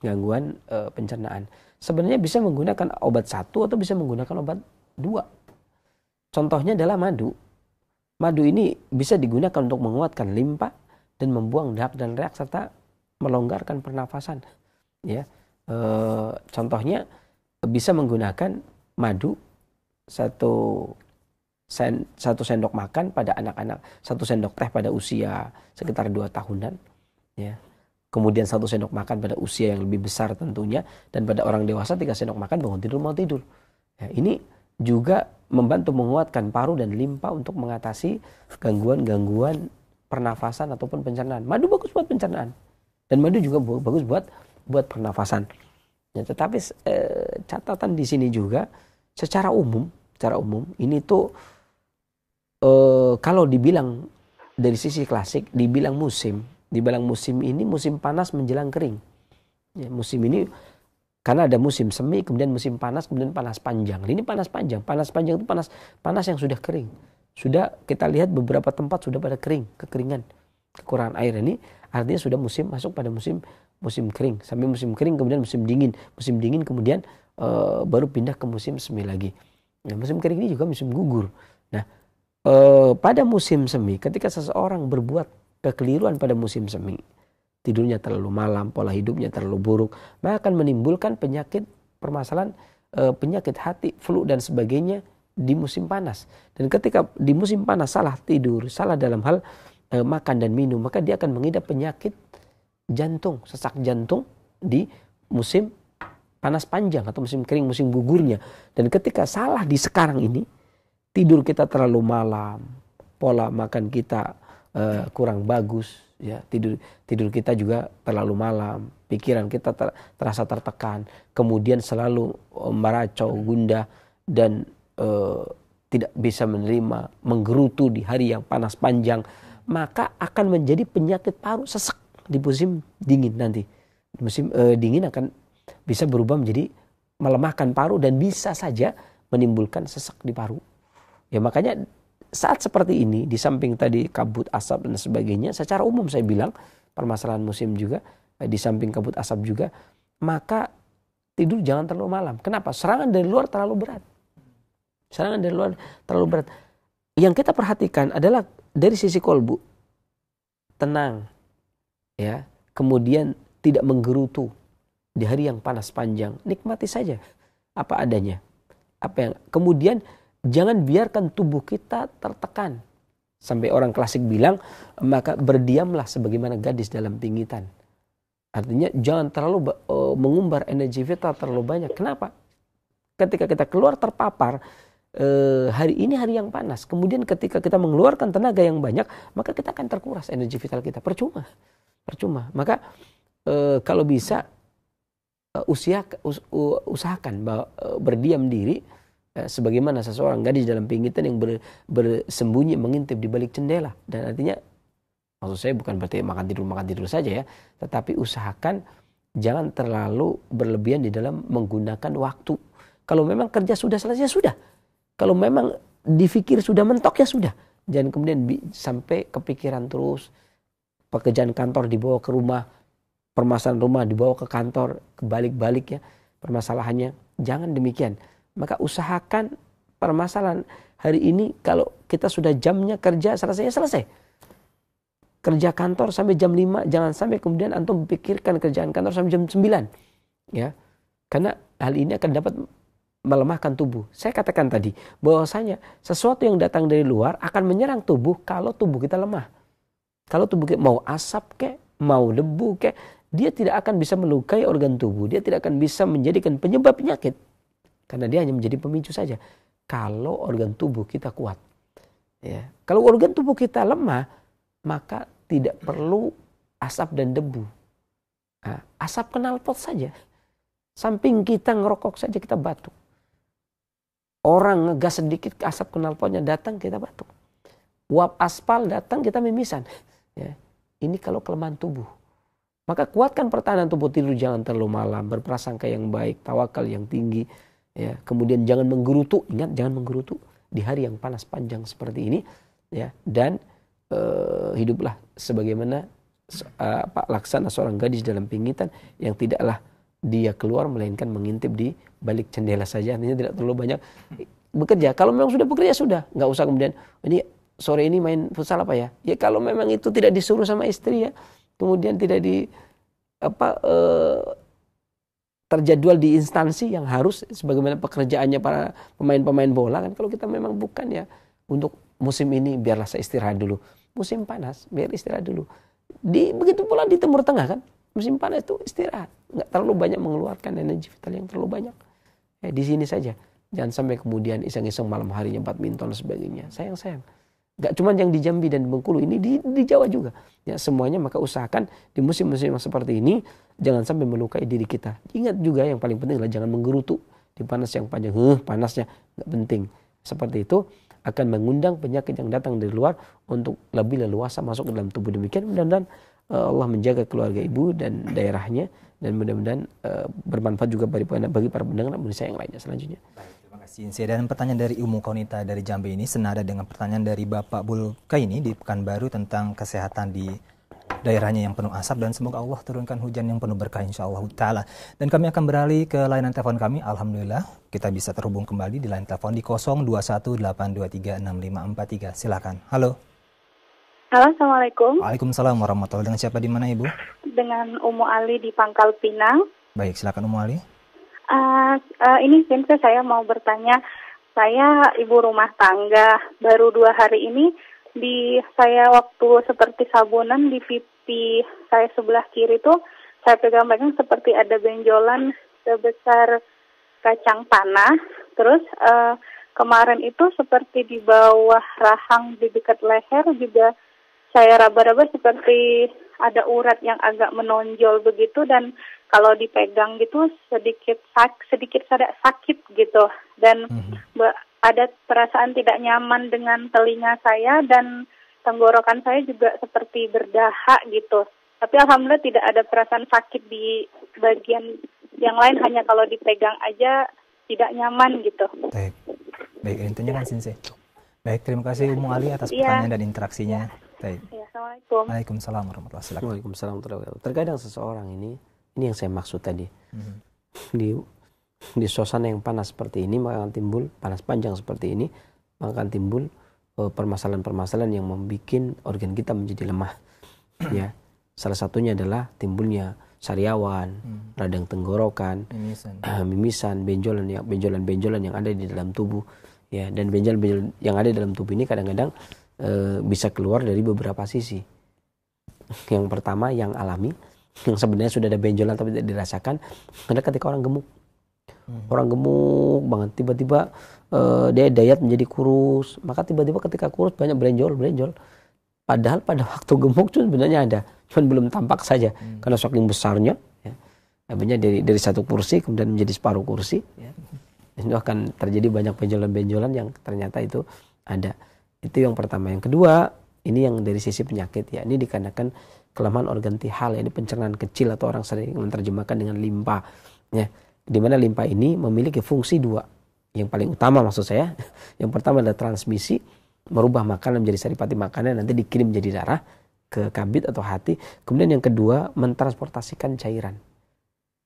gangguan pencernaan. Sebenarnya bisa menggunakan obat 1 atau bisa menggunakan obat 2. Contohnya adalah madu. Madu ini bisa digunakan untuk menguatkan limpa dan membuang dahak dan reak serta melonggarkan pernafasan. Ya, contohnya bisa menggunakan madu 1 sendok makan pada anak-anak, 1 sendok teh pada usia sekitar 2 tahunan, ya. Kemudian 1 sendok makan pada usia yang lebih besar tentunya, dan pada orang dewasa 3 sendok makan bangun tidur mau tidur. Ya, ini juga membantu menguatkan paru dan limpa untuk mengatasi gangguan-gangguan pernafasan ataupun pencernaan. Madu bagus buat pencernaan dan madu juga bagus buat pernafasan. Ya, tetapi catatan di sini juga secara umum ini tuh kalau dibilang dari sisi klasik, dibilang musim ini musim panas menjelang kering. Ya, musim ini karena ada musim semi, kemudian musim panas, kemudian panas panjang. Ini panas panjang itu panas yang sudah kering. Sudah kita lihat beberapa tempat sudah pada kekeringan, kekurangan air. Ini artinya sudah masuk pada musim kering. Sampai musim kering kemudian musim dingin kemudian baru pindah ke musim semi lagi. Nah, musim kering ini juga musim gugur. Nah, pada musim semi ketika seseorang berbuat kekeliruan pada musim semi, tidurnya terlalu malam, pola hidupnya terlalu buruk, maka akan menimbulkan permasalahan penyakit hati, flu dan sebagainya di musim panas. Dan ketika di musim panas salah tidur, salah dalam hal makan dan minum, maka dia akan mengidap penyakit jantung, sesak jantung di musim panas panjang atau musim kering, musim gugurnya. Dan ketika salah di sekarang ini, tidur kita terlalu malam, pola makan kita kurang bagus, ya tidur kita juga terlalu malam, pikiran kita terasa tertekan, kemudian selalu meracau, gundah dan tidak bisa menerima, menggerutu di hari yang panas panjang, maka akan menjadi penyakit paru sesek di musim dingin nanti. Musim dingin akan bisa berubah menjadi melemahkan paru dan bisa saja menimbulkan sesek di paru. Ya makanya saat seperti ini, di samping tadi kabut, asap dan sebagainya, secara umum saya bilang permasalahan musim juga, di samping kabut, asap juga, maka tidur jangan terlalu malam. Kenapa? Serangan dari luar terlalu berat. Yang kita perhatikan adalah dari sisi kolbu, tenang, ya, kemudian tidak menggerutu di hari yang panas panjang, nikmati saja apa adanya. Kemudian jangan biarkan tubuh kita tertekan. Sampai orang klasik bilang, maka berdiamlah sebagaimana gadis dalam pingitan. Artinya jangan terlalu mengumbar energi vital terlalu banyak. Kenapa? Ketika kita keluar terpapar, hari ini hari yang panas. Kemudian ketika kita mengeluarkan tenaga yang banyak, maka kita akan terkuras energi vital kita. Percuma. Maka kalau bisa usahakan berdiam diri, sebagaimana seseorang gadis dalam pingitan yang bersembunyi mengintip di balik jendela. Dan artinya, maksud saya bukan berarti makan tidur saja ya, tetapi usahakan jangan terlalu berlebihan di dalam menggunakan waktu. Kalau memang kerja sudah selesai, sudah. Kalau memang difikir sudah mentok, ya sudah. Jangan kemudian sampai kepikiran terus, pekerjaan kantor dibawa ke rumah, permasalahan rumah dibawa ke kantor, kebalik-balik ya permasalahannya. Jangan demikian. Maka usahakan permasalahan hari ini, kalau kita sudah jamnya kerja selesai. Kerja kantor sampai jam 5, jangan sampai kemudian antum pikirkan kerjaan kantor sampai jam 9. Ya. Karena hal ini akan dapat melemahkan tubuh. Saya katakan tadi bahwasanya sesuatu yang datang dari luar akan menyerang tubuh kalau tubuh kita lemah. Kalau tubuh kita mau asap kek, mau debu kek, dia tidak akan bisa melukai organ tubuh. Dia tidak akan bisa menjadikan penyebab penyakit. Karena dia hanya menjadi pemicu saja. Kalau organ tubuh kita kuat. Ya. Kalau organ tubuh kita lemah, maka tidak perlu asap dan debu. Nah, asap knalpot saja. Samping kita ngerokok saja kita batuk. Orang ngegas sedikit asap knalpotnya datang kita batuk. Uap aspal datang kita mimisan. Ya. Ini kalau kelemahan tubuh. Maka kuatkan pertahanan tubuh, tidur jangan terlalu malam, berprasangka yang baik, tawakal yang tinggi. Ya, kemudian jangan menggerutu, ingat jangan menggerutu di hari yang panas panjang seperti ini, ya. Dan hiduplah sebagaimana laksana seorang gadis dalam pingitan yang tidaklah dia keluar melainkan mengintip di balik jendela saja, artinya tidak terlalu banyak bekerja. Kalau memang sudah bekerja sudah, nggak usah kemudian ini sore ini main futsal apa ya? Ya kalau memang itu tidak disuruh sama istri ya, kemudian tidak terjadwal di instansi yang harus sebagaimana pekerjaannya para pemain-pemain bola kan. Kalau kita memang bukan ya, untuk musim ini biarlah saya istirahat dulu. Musim panas biar istirahat dulu. Begitu pula di Timur Tengah kan, musim panas itu istirahat, nggak terlalu banyak mengeluarkan energi vital yang terlalu banyak. Di sini saja Jangan sampai kemudian iseng-iseng malam harinya badminton dan sebagainya. Sayang. Gak cuma yang di Jambi dan di Bengkulu, ini di Jawa juga. Ya, semuanya maka usahakan di musim-musim yang seperti ini jangan sampai melukai diri kita. Ingat juga yang paling penting adalah jangan menggerutu di panas yang panjang. Panasnya gak penting. Seperti itu akan mengundang penyakit yang datang dari luar untuk lebih leluasa masuk ke dalam tubuh. Demikian mudah-mudahan Allah menjaga keluarga ibu dan daerahnya, dan mudah-mudahan bermanfaat juga bagi para pendengar Indonesia yang lainnya selanjutnya. Sinse. Dan pertanyaan dari Umu Konita dari Jambi ini senada dengan pertanyaan dari Bapak Bulka ini di Pekanbaru tentang kesehatan di daerahnya yang penuh asap, dan semoga Allah turunkan hujan yang penuh berkah insyaallah ta'ala. Dan kami akan beralih ke layanan telepon kami. Alhamdulillah kita bisa terhubung kembali di line telepon di 0218236543. Silakan. Halo. Halo, Assalamualaikum. Waalaikumsalam warahmatullahi. Dengan siapa di mana Ibu? Dengan Umu Ali di Pangkal Pinang. Baik, silakan Umu Ali. Ini Sinse, saya mau bertanya. Saya ibu rumah tangga, baru 2 hari ini saya waktu seperti sabunan di pipi saya sebelah kiri tuh saya pegang-pegang seperti ada benjolan sebesar kacang panah. Terus kemarin itu seperti di bawah rahang di dekat leher juga saya raba-raba seperti ada urat yang agak menonjol begitu, dan kalau dipegang gitu sedikit sakit gitu, dan ada perasaan tidak nyaman dengan telinga saya, dan tenggorokan saya juga seperti berdahak gitu. Tapi alhamdulillah tidak ada perasaan sakit di bagian yang lain, hanya kalau dipegang aja tidak nyaman gitu. Baik, intinya kan Sinse. Baik, terima kasih Umu Ali atas pertanyaan dan interaksinya. Baik. Ya, Assalamualaikum. Waalaikumsalam warahmatullahi wabarakatuh. Waalaikumsalam warahmatullahi wabarakatuh. Terkadang seseorang ini yang saya maksud tadi, di suasana yang panas seperti ini maka akan timbul panas panjang seperti ini, maka akan timbul permasalahan-permasalahan yang membuat organ kita menjadi lemah. Ya, salah satunya adalah timbulnya sariawan, radang tenggorokan, mimisan, benjolan-benjolan yang ada di dalam tubuh. Ya, dan benjolan-benjolan yang ada di dalam tubuh ini kadang-kadang bisa keluar dari beberapa sisi. Yang pertama yang alami, yang sebenarnya sudah ada benjolan tapi tidak dirasakan, ada ketika orang gemuk. Orang gemuk banget, tiba-tiba dia diet menjadi kurus, maka tiba-tiba ketika kurus banyak benjol. Padahal pada waktu gemuk itu sebenarnya ada, cuma belum tampak saja karena saking besarnya. Ya. Dari satu kursi kemudian menjadi separuh kursi. Ya. Itu akan terjadi banyak benjolan-benjolan yang ternyata itu ada. Itu yang pertama. Yang kedua, ini yang dari sisi penyakit ya. Ini dikarenakan kelemahan organ tihal, ya, ini pencernaan kecil atau orang sering menerjemahkan dengan limpa. Ya. Di mana limpa ini memiliki fungsi 2. Yang paling utama maksud saya, yang pertama adalah transmisi, merubah makanan menjadi saripati makanan, nanti dikirim menjadi darah ke kabid atau hati. Kemudian yang kedua, mentransportasikan cairan.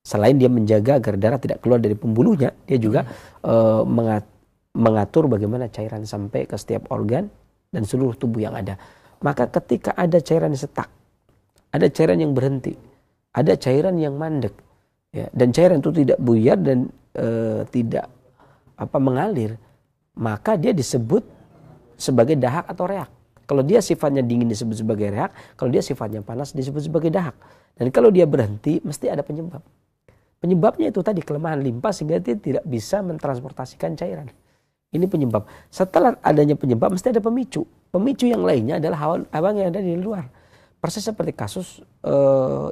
Selain dia menjaga agar darah tidak keluar dari pembuluhnya, dia juga mengatur bagaimana cairan sampai ke setiap organ dan seluruh tubuh yang ada. Maka ketika ada cairan yang setak, ada cairan yang berhenti, ada cairan yang mandek, ya, dan cairan itu tidak buyar dan tidak mengalir, maka dia disebut sebagai dahak atau reak. Kalau dia sifatnya dingin disebut sebagai reak, kalau dia sifatnya panas disebut sebagai dahak. Dan kalau dia berhenti mesti ada penyebab. Penyebabnya itu tadi kelemahan limpa sehingga dia tidak bisa mentransportasikan cairan. Ini penyebab. Setelah adanya penyebab mesti ada pemicu. Pemicu yang lainnya adalah hawa yang ada di luar. Persis seperti kasus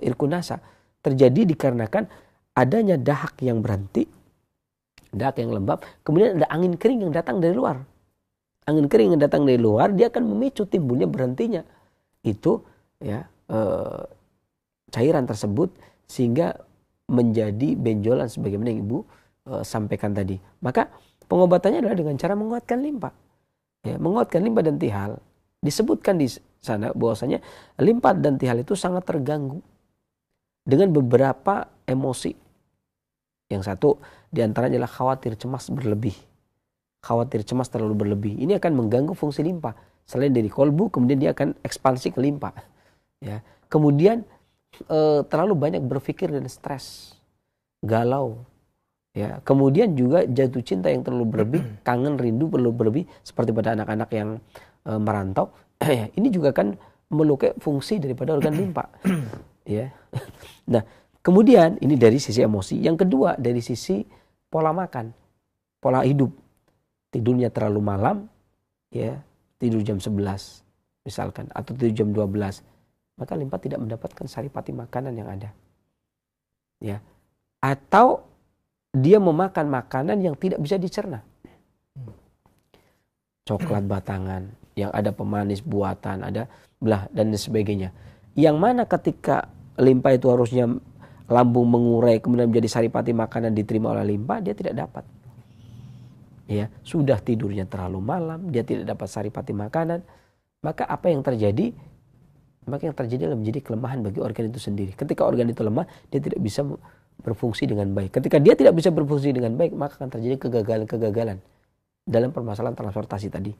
Irkunasa. Terjadi dikarenakan adanya dahak yang berhenti, dahak yang lembab, kemudian ada angin kering yang datang dari luar. Angin kering yang datang dari luar dia akan memicu timbulnya berhentinya itu ya cairan tersebut sehingga menjadi benjolan sebagaimana yang Ibu sampaikan tadi. Maka pengobatannya adalah dengan cara menguatkan limpa. Ya, menguatkan limpa dan tihal. Disebutkan di sana bahwasanya limpa dan tihal itu sangat terganggu dengan beberapa emosi. Yang satu diantaranya adalah khawatir, cemas berlebih. Khawatir, cemas terlalu berlebih. Ini akan mengganggu fungsi limpa. Selain dari kolbu, kemudian dia akan ekspansi ke limpa. Ya. Kemudian terlalu banyak berpikir dan stres, galau. Ya. Kemudian juga jatuh cinta yang terlalu berlebih, kangen, rindu terlalu berlebih, seperti pada anak-anak yang merantau. Ini juga akan melukai fungsi daripada organ limpa. Ya. Nah, kemudian ini dari sisi emosi. Yang kedua dari sisi pola makan. pola hidup, tidurnya terlalu malam, ya tidur jam 11 misalkan, atau tidur jam 12, maka limpa tidak mendapatkan saripati makanan yang ada. Ya. Atau dia memakan makanan yang tidak bisa dicerna. Coklat batangan, yang ada pemanis buatan, ada belah dan sebagainya. Yang mana ketika limpa itu harusnya lambung mengurai kemudian menjadi saripati makanan diterima oleh limpa, dia tidak dapat. Ya, sudah tidurnya terlalu malam, dia tidak dapat saripati makanan, maka apa yang terjadi? Maka yang terjadi adalah menjadi kelemahan bagi organ itu sendiri. Ketika organ itu lemah, dia tidak bisa berfungsi dengan baik. Ketika dia tidak bisa berfungsi dengan baik, maka akan terjadi kegagalan-kegagalan dalam permasalahan transportasi tadi.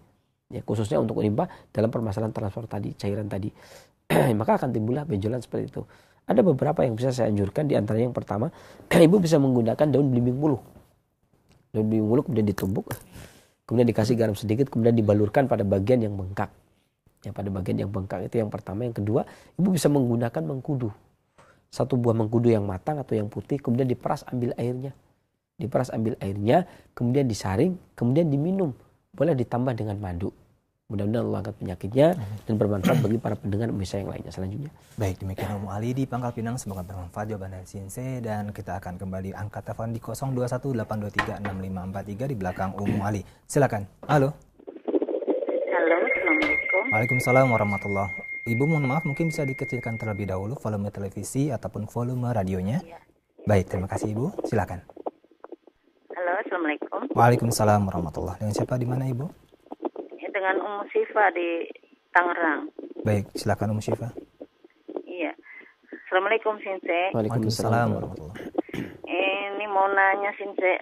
Ya, khususnya untuk limpa dalam permasalahan transport tadi, cairan tadi. Maka akan timbullah benjolan seperti itu. Ada beberapa yang bisa saya anjurkan, di antaranya yang pertama, ibu bisa menggunakan daun belimbing puluh. Daun belimbing puluh kemudian ditumbuk, kemudian dikasih garam sedikit, kemudian dibalurkan pada bagian yang bengkak. Ya, pada bagian yang bengkak itu yang pertama. Yang kedua, ibu bisa menggunakan mengkudu. Satu buah mengkudu yang matang atau yang putih, kemudian diperas ambil airnya. Diperas ambil airnya, kemudian disaring, kemudian diminum. Boleh ditambah dengan madu. Mudah-mudahan Allah angkat penyakitnya dan bermanfaat bagi para pendengar Umisa yang lainnya. Selanjutnya. Baik, demikian Umu Ali di Pangkal Pinang. Semoga bermanfaat jawaban dari Sinse, dan kita akan kembali angkat telepon di 0218236543 di belakang Umu Ali. Silakan. Halo. Halo, Assalamualaikum. Waalaikumsalam warahmatullahi. Ibu mohon maaf, mungkin bisa dikecilkan terlebih dahulu volume televisi ataupun volume radionya. Ya. Baik, terima kasih Ibu. Silakan. Halo, Assalamualaikum. Waalaikumsalam warahmatullahi. Dengan siapa, di mana Ibu? Dengan Ummu Syifa di Tangerang. Baik, silakan Ummu Syifa. Iya. Assalamualaikum Sinse. Waalaikumsalam warahmatullahi. Ini mau nanya Sinse,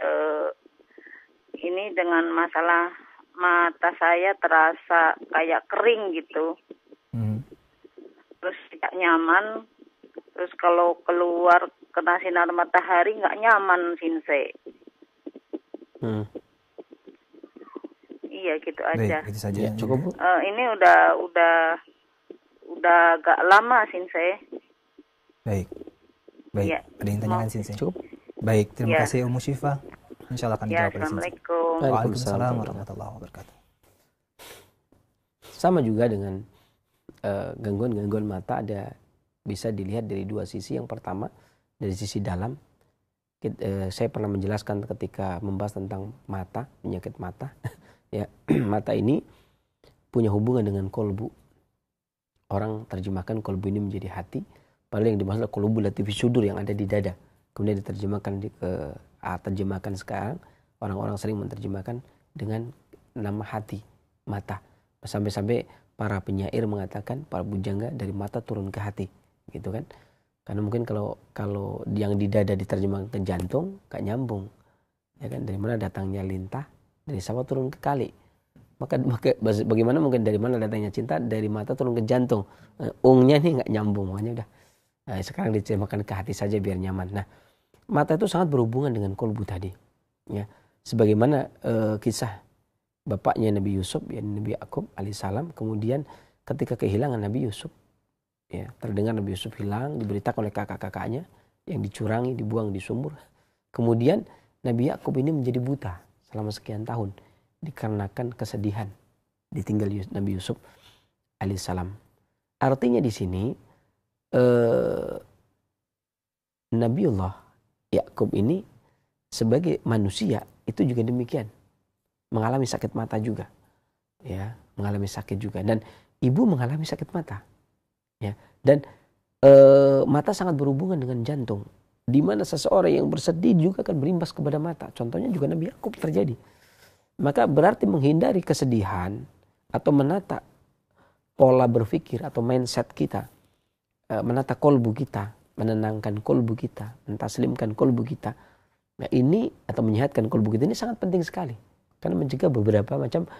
ini dengan masalah mata saya terasa kayak kering gitu. Terus tidak nyaman. Terus kalau keluar kena sinar matahari nggak nyaman Sinse. Iya gitu aja. Baik, itu saja. Ya, cukup Bu. Ini udah agak lama Sinse. Baik. Baik. Ya. Ada yang tanyakan Sinse? Cukup. Baik, terima Ya. kasih Ummu Syifa. Insyaallah akan Ya, dijawab oleh Sinse. Assalamualaikum. Waalaikumsalam warahmatullahi wabarakatuh. Sama juga dengan gangguan-gangguan mata, ada bisa dilihat dari dua sisi. Yang pertama dari sisi dalam. Saya pernah menjelaskan ketika membahas tentang mata, penyakit mata. Ya, mata ini punya hubungan dengan kolbu. Orang terjemahkan kolbu ini menjadi hati. Padahal yang dimaksud kolbu lati fi sudur, yang ada di dada. Kemudian diterjemahkan terjemahkan sekarang orang-orang sering menerjemahkan dengan nama hati, mata. Sampai-sampai para penyair mengatakan para bujangga dari mata turun ke hati, gitu kan? Karena mungkin kalau yang di dada diterjemahkan ke jantung, gak nyambung, ya kan? Dari mana datangnya lintah? Dari sawah turun ke kali. Maka bagaimana mungkin dari mana datangnya cinta? Dari mata turun ke jantung. Ungnya nih nggak nyambung, makanya udah. Nah, sekarang diterjemahkan ke hati saja biar nyaman. Nah, mata itu sangat berhubungan dengan kolbu tadi. Ya, sebagaimana kisah bapaknya Nabi Yusuf, ya Nabi Yakub alaihissalam, kemudian ketika kehilangan Nabi Yusuf, ya terdengar Nabi Yusuf hilang, diberitakan oleh kakak-kakaknya yang dicurangi, dibuang di sumur. Kemudian Nabi Yakub ini menjadi buta selama sekian tahun dikarenakan kesedihan ditinggal Nabi Yusuf alaihissalam. Artinya di sini Nabiullah Yakub ini sebagai manusia itu juga demikian, mengalami sakit mata juga, ya mengalami sakit juga, dan ibu mengalami sakit mata, ya, dan mata sangat berhubungan dengan jantung, di mana seseorang yang bersedih juga akan berimbas kepada mata. Contohnya juga Nabi Yakub terjadi. Maka berarti menghindari kesedihan atau menata pola berpikir atau mindset kita, menata kolbu kita, menenangkan kolbu kita, mentaslimkan kolbu kita. Nah ini atau menyehatkan kolbu kita ini sangat penting sekali, karena mencegah beberapa macam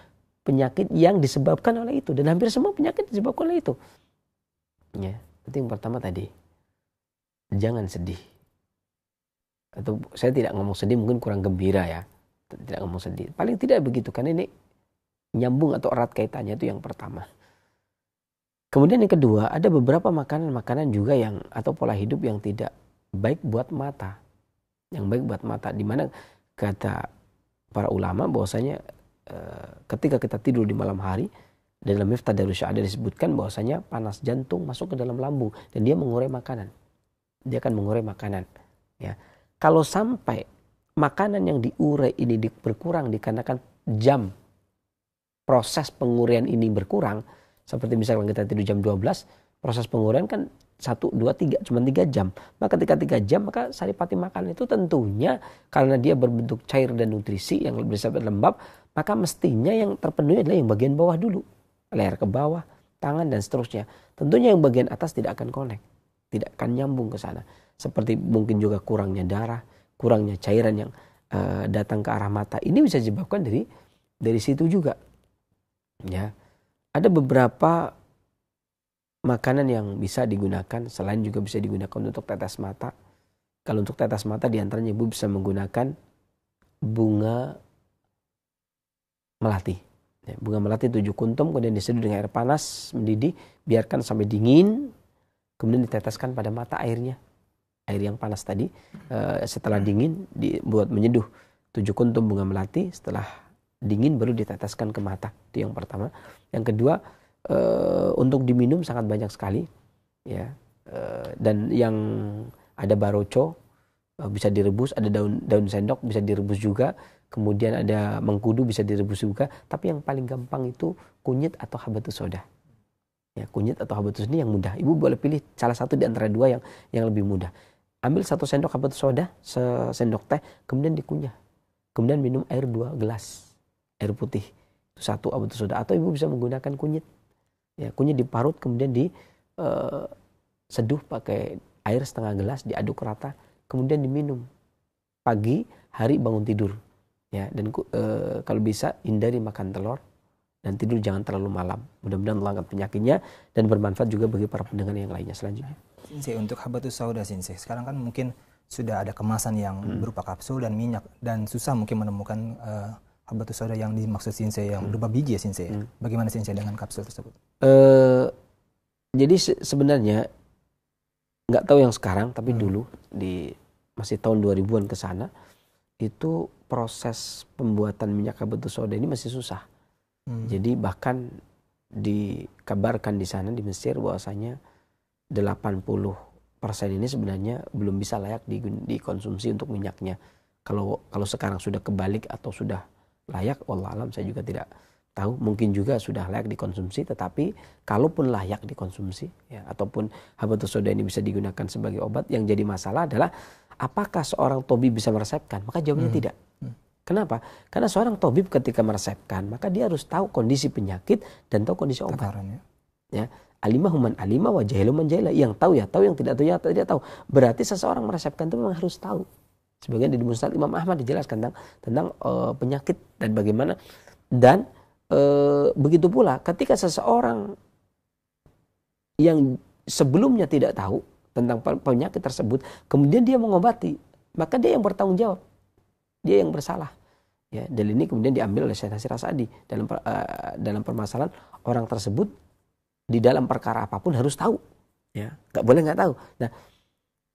penyakit yang disebabkan oleh itu, dan hampir semua penyakit disebabkan oleh itu. Ya, itu yang pertama tadi, jangan sedih. Atau saya tidak ngomong sedih, mungkin kurang gembira ya. Tidak ngomong sedih. Paling tidak begitu, karena ini nyambung atau erat kaitannya, itu yang pertama. Kemudian yang kedua, ada beberapa makanan-makanan juga yang atau pola hidup yang tidak baik buat mata. Yang baik buat mata, di mana kata para ulama bahwasanya ketika kita tidur di malam hari, dalam Miftah Darus Sa'adah disebutkan bahwasanya panas jantung masuk ke dalam lambung dan dia mengurai makanan. Dia akan mengurai makanan. Ya. Kalau sampai makanan yang diurai ini berkurang dikarenakan jam proses penguraian ini berkurang, seperti misalnya kita tidur jam 12, proses penguraian kan 1, 2, 3, cuma 3 jam. Maka ketika 3 jam, maka saripati makanan itu tentunya karena dia berbentuk cair dan nutrisi yang bersifat lembab, maka mestinya yang terpenuhi adalah yang bagian bawah dulu. Leher ke bawah, tangan dan seterusnya. Tentunya yang bagian atas tidak akan connect, tidak akan nyambung ke sana. Seperti mungkin juga kurangnya darah, kurangnya cairan yang datang ke arah mata. Ini bisa disebabkan dari situ juga. Ya, ada beberapa makanan yang bisa digunakan, selain juga bisa digunakan untuk tetes mata. Kalau untuk tetes mata diantaranya ibu bisa menggunakan bunga melati. Ya, bunga melati 7 kuntum, kemudian diseduh dengan air panas, mendidih, biarkan sampai dingin, kemudian diteteskan pada mata airnya. Air yang panas tadi, setelah dingin, dibuat menyeduh 7 kuntum bunga melati, setelah dingin baru diteteskan ke mata. Itu yang pertama. Yang kedua, untuk diminum sangat banyak sekali. Ya, dan yang ada baroco, bisa direbus, ada daun sendok bisa direbus juga. Kemudian ada mengkudu bisa direbus juga, tapi yang paling gampang itu kunyit atau habatus soda. Ya, kunyit atau habatus ini yang mudah. Ibu boleh pilih salah satu di antara dua yang lebih mudah. Ambil 1 sendok habatus soda, sendok teh, kemudian dikunyah. Kemudian minum air 2 gelas, air putih. Itu 1 habatus soda. Atau ibu bisa menggunakan kunyit. Ya, kunyit diparut, kemudian diseduh pakai air setengah gelas, diaduk rata, kemudian diminum. Pagi, hari bangun tidur. Ya, dan kalau bisa hindari makan telur dan tidur jangan terlalu malam. Mudah-mudahan Allah angkat penyakitnya dan bermanfaat juga bagi para pendengar yang lainnya selanjutnya. Sensei, untuk habatus sauda Sensei, sekarang kan mungkin sudah ada kemasan yang berupa kapsul dan minyak dan susah mungkin menemukan habatus sauda yang dimaksud Sensei yang berupa biji ya Sensei. Bagaimana Sensei dengan kapsul tersebut? Jadi sebenarnya nggak tahu yang sekarang, tapi dulu masih tahun 2000-an ke sana itu proses pembuatan minyak habatus sauda ini masih susah. Jadi bahkan dikabarkan di sana di Mesir bahwasanya 80% ini sebenarnya belum bisa layak dikonsumsi untuk minyaknya. Kalau sekarang sudah kebalik atau sudah layak, wallah alam saya juga tidak tahu. Mungkin juga sudah layak dikonsumsi, tetapi kalaupun layak dikonsumsi ya, ataupun habatus sauda ini bisa digunakan sebagai obat, yang jadi masalah adalah apakah seorang tabib bisa meresepkan? Maka jawabannya tidak. Kenapa? Karena seorang tabib ketika meresepkan, maka dia harus tahu kondisi penyakit dan tahu kondisi obat. Ya. Alimah man alima wa jahilu man jahila. Yang tahu ya tahu, yang tidak tahu ya tidak tahu. Berarti seseorang meresepkan itu memang harus tahu. Sebagian di Musnad Imam Ahmad dijelaskan tentang penyakit dan bagaimana. Dan begitu pula ketika seseorang yang sebelumnya tidak tahu tentang penyakit tersebut, kemudian dia mengobati, maka dia yang bertanggung jawab, dia yang bersalah. Ya, dalil ini kemudian diambil oleh Syekh Nasir As-Sa'di dalam permasalahan orang tersebut di dalam perkara apapun harus tahu, ya, nggak boleh nggak tahu. Nah,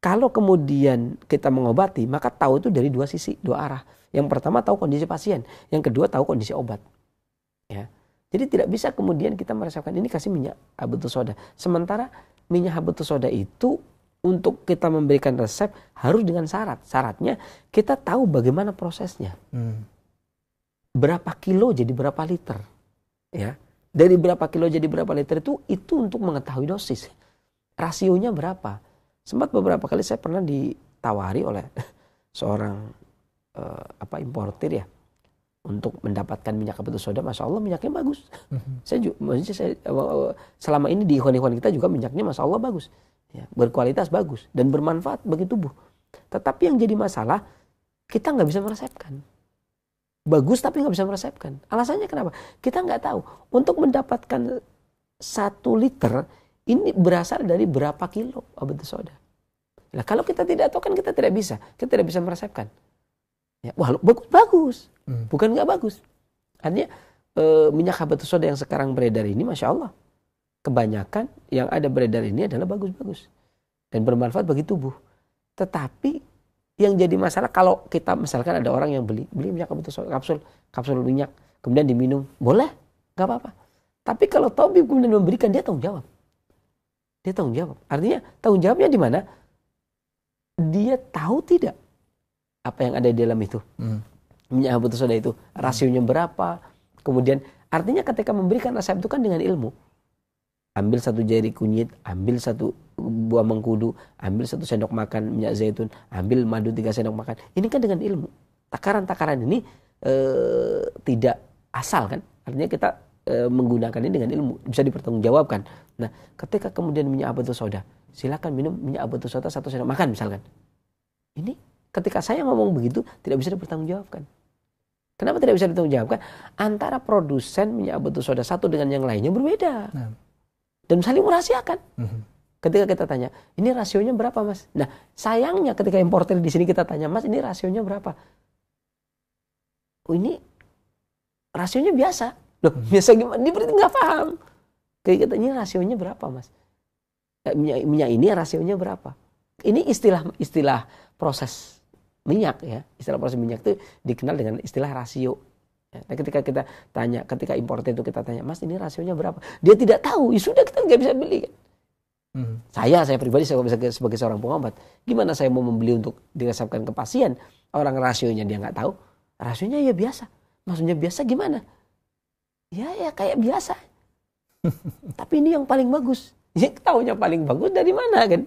kalau kemudian kita mengobati, maka tahu itu dari 2 sisi, 2 arah. Yang pertama tahu kondisi pasien, yang kedua tahu kondisi obat. Ya, jadi tidak bisa kemudian kita meresepkan ini kasih minyak habatus sauda. Sementara minyak habatus sauda itu untuk kita memberikan resep harus dengan syarat. Syaratnya kita tahu bagaimana prosesnya. Berapa kilo jadi berapa liter. Ya. Dari berapa kilo jadi berapa liter itu untuk mengetahui dosis. Rasionya berapa. Sempat beberapa kali saya pernah ditawari oleh seorang importir ya, untuk mendapatkan minyak habatus sauda. Masya Allah minyaknya bagus. Saya selama ini di ikhwan-ikhwan kita juga minyaknya Masya Allah bagus. Ya, berkualitas bagus dan bermanfaat bagi tubuh. Tetapi yang jadi masalah, kita nggak bisa meresepkan. Bagus tapi nggak bisa meresepkan. Alasannya kenapa? Kita nggak tahu. Untuk mendapatkan 1 liter ini berasal dari berapa kilo habatus sauda. Nah, kalau kita tidak tahu kan kita tidak bisa meresepkan. Ya, wah bagus, bukan nggak bagus. Artinya minyak habatus sauda yang sekarang beredar ini, Masya Allah, kebanyakan yang ada beredar ini adalah bagus-bagus dan bermanfaat bagi tubuh. Tetapi yang jadi masalah kalau kita misalkan ada orang yang beli minyak kapsul minyak, kemudian diminum, boleh, nggak apa-apa. Tapi kalau tabib kemudian memberikan, dia tanggung jawab. Dia tanggung jawab. Artinya tanggung jawabnya di mana? Dia tahu tidak apa yang ada di dalam itu. Minyak habatus sauda itu rasionya berapa. Kemudian artinya ketika memberikan resep itu kan dengan ilmu. Ambil 1 jari kunyit, ambil 1 buah mengkudu, ambil 1 sendok makan minyak zaitun, ambil madu 3 sendok makan. Ini kan dengan ilmu. Takaran-takaran ini tidak asal kan. Artinya kita menggunakan ini dengan ilmu, bisa dipertanggungjawabkan. Nah, ketika kemudian minyak habatus sauda, silakan minum minyak habatus sauda 1 sendok makan misalkan. Ini ketika saya ngomong begitu tidak bisa dipertanggungjawabkan. Kenapa tidak bisa dipertanggungjawabkan? Antara produsen minyak habatus sauda satu dengan yang lainnya berbeda. Dan saling merahasiakan. Ketika kita tanya, ini rasionya berapa mas? Nah, sayangnya ketika importer di sini kita tanya, mas ini rasionya berapa? Oh, ini rasionya biasa. Loh, biasa gimana? Dia berarti nggak paham. Kayak kita, ini rasionya berapa mas? Minyak ini rasionya berapa? Ini istilah proses minyak ya. Istilah proses minyak itu dikenal dengan istilah rasio. Nah, ketika kita tanya, ketika importer itu kita tanya, mas ini rasionya berapa? Dia tidak tahu, ya sudah kita nggak bisa beli kan. Saya pribadi sebagai seorang pengobat, gimana saya mau membeli untuk diresepkan ke pasien? Orang rasionya dia nggak tahu, rasionya ya biasa. Maksudnya biasa gimana? Ya kayak biasa. Tapi ini yang paling bagus. Ya tahunya paling bagus dari mana kan?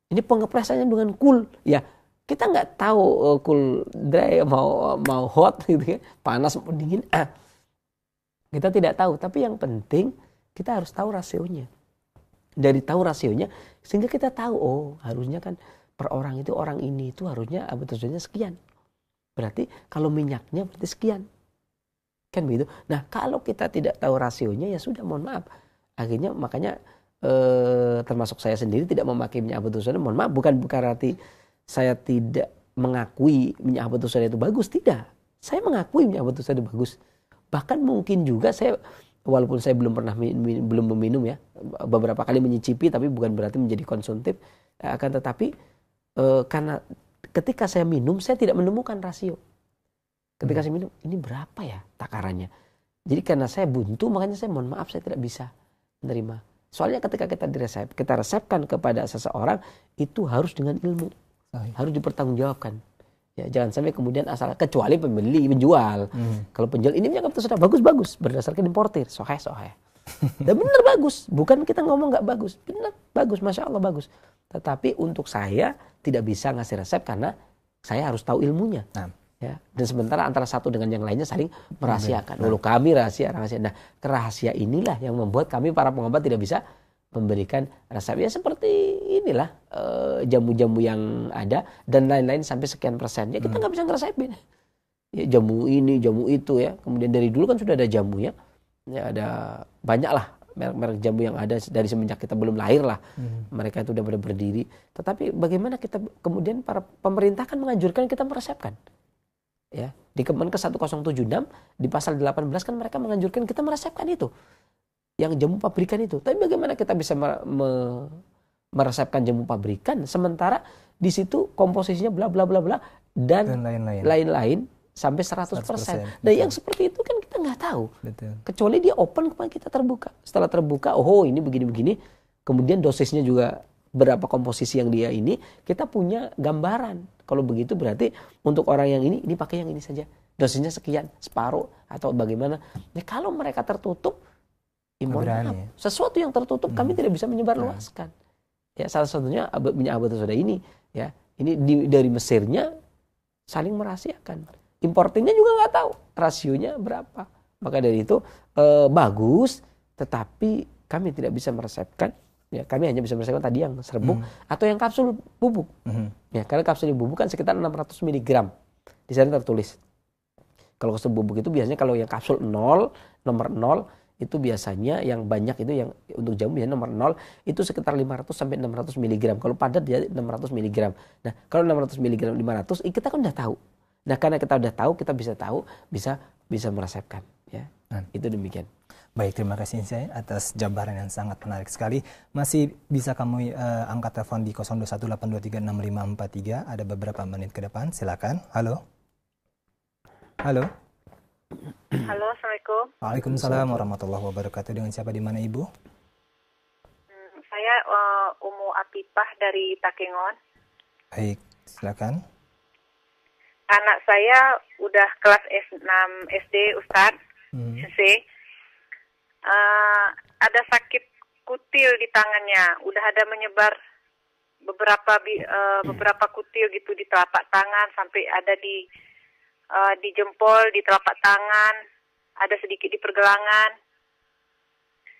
Ini pengepresannya dengan cool. Ya kita nggak tahu cool dry mau hot gitu kan, panas mau dingin. Kita tidak tahu. Tapi yang penting kita harus tahu rasionya. Dari tahu rasionya sehingga kita tahu, oh harusnya kan per orang itu orang ini itu harusnya habatus sekian. Berarti kalau minyaknya berarti sekian. Kan begitu. Nah kalau kita tidak tahu rasionya ya sudah, mohon maaf. Akhirnya makanya termasuk saya sendiri tidak memakai minyak habatus sauda. Mohon maaf, bukan berarti saya tidak mengakui minyak habatus sauda itu bagus. Tidak. Saya mengakui minyak habatus sauda bagus. Bahkan mungkin juga saya, walaupun saya belum meminum ya, beberapa kali menyicipi, tapi bukan berarti menjadi konsumtif. Akan tetapi karena ketika saya minum saya tidak menemukan rasio. Ketika saya minum, ini berapa ya takarannya? Jadi karena saya buntu, makanya saya mohon maaf saya tidak bisa menerima. Soalnya ketika kita resepkan kepada seseorang, itu harus dengan ilmu. Harus dipertanggungjawabkan. Ya, jangan sampai kemudian asal, kecuali pembeli, penjual. Kalau penjual ini minyak habatus sauda bagus berdasarkan importir, soheh. Dan benar bagus, bukan kita ngomong nggak bagus, benar bagus, masya Allah bagus. Tetapi untuk saya tidak bisa ngasih resep karena saya harus tahu ilmunya. Ya, dan sementara antara satu dengan yang lainnya saling merahasiakan. Lalu kami rahasia. Nah, kerahasia inilah yang membuat kami para pengobat tidak bisa memberikan resep. Ya seperti inilah jamu-jamu yang ada dan lain-lain sampai sekian persen. Ya kita nggak bisa ngeresepin. Ya, jamu ini, jamu itu ya. Kemudian dari dulu kan sudah ada jamunya. Ya ada banyak lah merek-merek jamu yang ada dari semenjak kita belum lahir lah. Mereka itu udah berdiri. Tetapi bagaimana kita kemudian para pemerintah kan menganjurkan kita meresepkan. Ya, di Kemenkes 1076 di pasal 18 kan mereka menganjurkan kita meresepkan itu. Yang jamu pabrikan itu. Tapi bagaimana kita bisa meresepkan jamu pabrikan sementara di situ komposisinya bla bla bla bla dan lain-lain sampai 100%. Nah, yang seperti itu kan kita nggak tahu. Betul. Kecuali dia open kemudian kita terbuka. Setelah terbuka, oh ini begini-begini. Kemudian dosisnya juga berapa komposisi yang dia ini, kita punya gambaran. Kalau begitu berarti untuk orang yang ini pakai yang ini saja. Dosisnya sekian, separuh atau bagaimana. Nah, kalau mereka tertutup, sesuatu yang tertutup kami tidak bisa menyebarluaskan. Ya, salah satunya minyak habatus sauda ini. Ya, ini dari Mesirnya saling merahasiakan. Importernya juga nggak tahu rasionya berapa. Maka dari itu bagus, tetapi kami tidak bisa meresepkan. Ya, kami hanya bisa meresepkan tadi yang serbuk atau yang kapsul bubuk. Ya, karena kapsul bubuk kan sekitar 600 mg. Di sana tertulis. Kalau kapsul bubuk itu biasanya kalau yang kapsul 0, nomor 0 itu biasanya yang banyak itu yang untuk jamu ya nomor 0 itu sekitar 500 sampai 600 mg. Kalau padat dia 600 mg. Nah, kalau 600 mg 500 kita kan udah tahu. Nah, karena kita udah tahu, kita bisa tahu, bisa meresepkan, ya. Itu demikian. Baik, terima kasih saya atas jabaran yang sangat menarik sekali. Masih bisa kamu angkat telepon di 0218236543. Ada beberapa menit ke depan. Silakan. Halo. Halo. Halo, Assalamualaikum. Waalaikumsalam warahmatullahi wabarakatuh. Dengan siapa, di mana Ibu? Saya Umu Apipah dari Takengon. Baik, silakan. Anak saya udah kelas S6 SD, Ustadz. Ada sakit kutil di tangannya. Udah ada menyebar beberapa kutil gitu di telapak tangan, sampai ada di jempol, di telapak tangan, ada sedikit di pergelangan.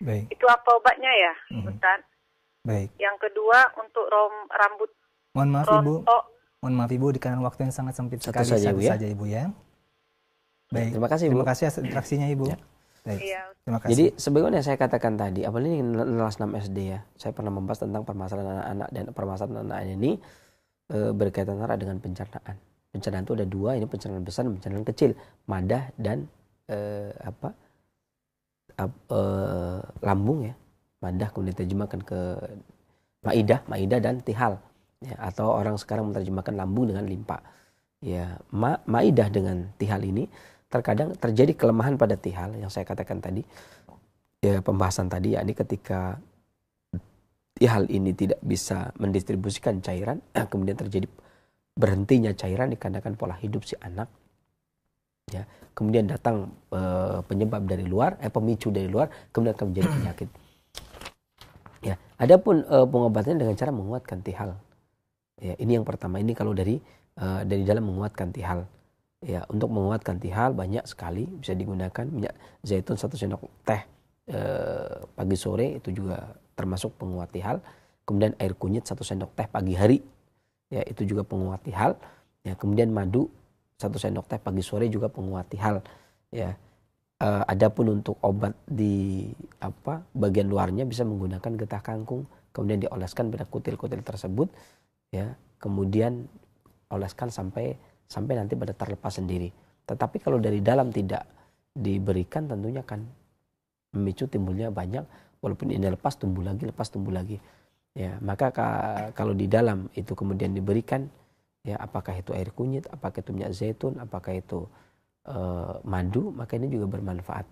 Baik. Itu apa obatnya ya, Ustaz? Baik. Yang kedua untuk rambut Mohon maaf Ibu. Mohon maaf Ibu, di kanan waktu yang sangat sempit Satu sekali. saja, Satu Ibu, ya. saja Ibu ya. Baik. Terima kasih, Ibu. Terima kasih atas interaksinya Ibu. Ya. Baik. Iya. Terima kasih. Jadi sebagaimana saya katakan tadi, apalagi kelas 6 SD ya, saya pernah membahas tentang permasalahan anak-anak, dan permasalahan anak ini berkaitan erat dengan pencernaan. Pencernaan itu ada dua, ini pencernaan besar dan pencernaan kecil, madah dan lambung ya. Madah kemudian diterjemahkan ke maidah dan tihal. Ya, atau orang sekarang menerjemahkan lambung dengan limpa. Ya, maidah dengan tihal ini terkadang terjadi kelemahan pada tihal yang saya katakan tadi. Ya, pembahasan tadi, yakni ketika tihal ini tidak bisa mendistribusikan cairan, kemudian terjadi berhentinya cairan dikarenakan pola hidup si anak. Ya, kemudian datang penyebab dari luar, pemicu dari luar, kemudian akan menjadi penyakit. Ya, adapun pengobatannya dengan cara menguatkan tihal. Ya, ini yang pertama. Ini kalau dari dalam menguatkan tihal. Ya, untuk menguatkan tihal banyak sekali bisa digunakan minyak zaitun 1 sendok teh pagi sore, itu juga termasuk penguat tihal. Kemudian air kunyit 1 sendok teh pagi hari. Ya, itu juga penguat tihal. Ya, kemudian madu 1 sendok teh pagi sore juga penguat tihal. Ya. Adapun untuk obat di bagian luarnya bisa menggunakan getah kangkung, kemudian dioleskan pada kutil-kutil tersebut. Ya, kemudian oleskan sampai nanti pada terlepas sendiri. Tetapi kalau dari dalam tidak diberikan, tentunya akan memicu timbulnya banyak, walaupun ini lepas tumbuh lagi. Ya, maka kalau di dalam itu kemudian diberikan, ya, apakah itu air kunyit, apakah itu minyak zaitun, apakah itu madu, maka ini juga bermanfaat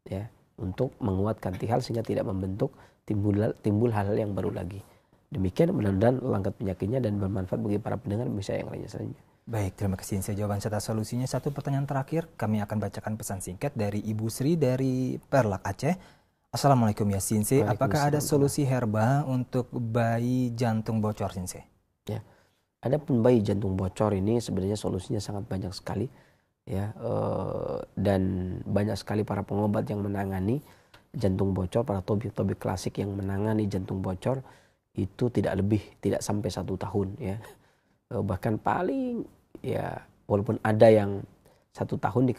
ya untuk menguatkan tihal sehingga tidak membentuk timbul hal-hal yang baru lagi. Demikian, mudah-mudahan langkat penyakitnya dan bermanfaat bagi para pendengar, bisa yang lainnya selanjutnya. Baik, terima kasih. Saya jawaban serta solusinya. Satu pertanyaan terakhir, kami akan bacakan pesan singkat dari Ibu Sri dari Perlak, Aceh. Assalamualaikum ya Sinse, apakah ada solusi herba untuk bayi jantung bocor Sinse? Ya, adapun bayi jantung bocor ini sebenarnya solusinya sangat banyak sekali. Ya, dan banyak sekali para pengobat yang menangani jantung bocor, para tabib-tabib klasik yang menangani jantung bocor itu tidak sampai 1 tahun ya. Bahkan paling ya, walaupun ada yang 1 tahun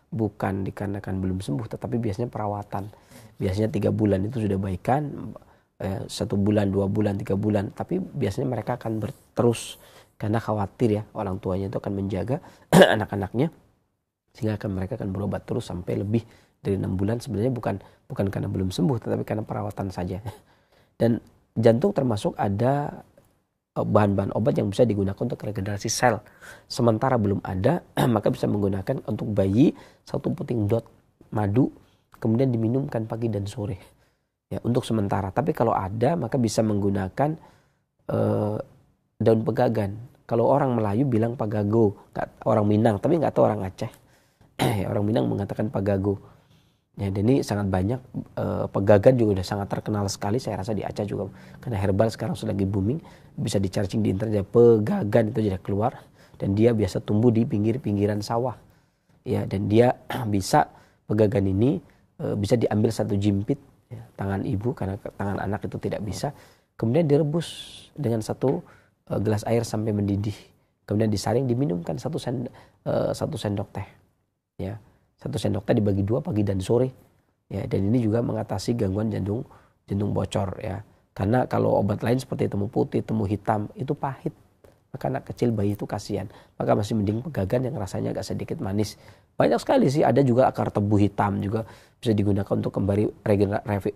bukan dikarenakan belum sembuh, tetapi biasanya perawatan. Biasanya 3 bulan itu sudah baikan, 1 bulan, 2 bulan, 3 bulan, tapi biasanya mereka akan terus karena khawatir ya, orang tuanya itu akan menjaga anak-anaknya, sehingga mereka akan berobat terus sampai lebih dari 6 bulan. Sebenarnya bukan karena belum sembuh, tetapi karena perawatan saja. Dan jantung termasuk ada bahan-bahan obat yang bisa digunakan untuk regenerasi sel. Sementara belum ada, maka bisa menggunakan untuk bayi 1 puting dot madu, kemudian diminumkan pagi dan sore. Ya, untuk sementara. Tapi kalau ada, maka bisa menggunakan daun pegagan. Kalau orang Melayu bilang pagago, orang Minang, tapi nggak tahu orang Aceh. Orang Minang mengatakan pagago. Ya, dan ini sangat banyak. Pegagan juga sudah sangat terkenal sekali. Saya rasa di Aceh juga, karena herbal sekarang sudah lagi booming. Bisa di-searching di internet, pegagan itu sudah keluar. Dan dia biasa tumbuh di pinggir-pinggiran sawah. Ya, dan dia pegagan ini bisa diambil 1 jimpit ya, tangan ibu, karena tangan anak itu tidak bisa. Kemudian direbus dengan 1 gelas air sampai mendidih, kemudian disaring, diminumkan 1 sendok teh ya, 1 sendok teh dibagi 2 pagi dan sore ya. Dan ini juga mengatasi gangguan jantung bocor ya, karena kalau obat lain seperti temu putih, temu hitam itu pahit, maka anak kecil, bayi itu kasihan. Maka masih mending pegagan yang rasanya agak sedikit manis. Banyak sekali sih, ada juga akar tebu hitam juga bisa digunakan untuk kembali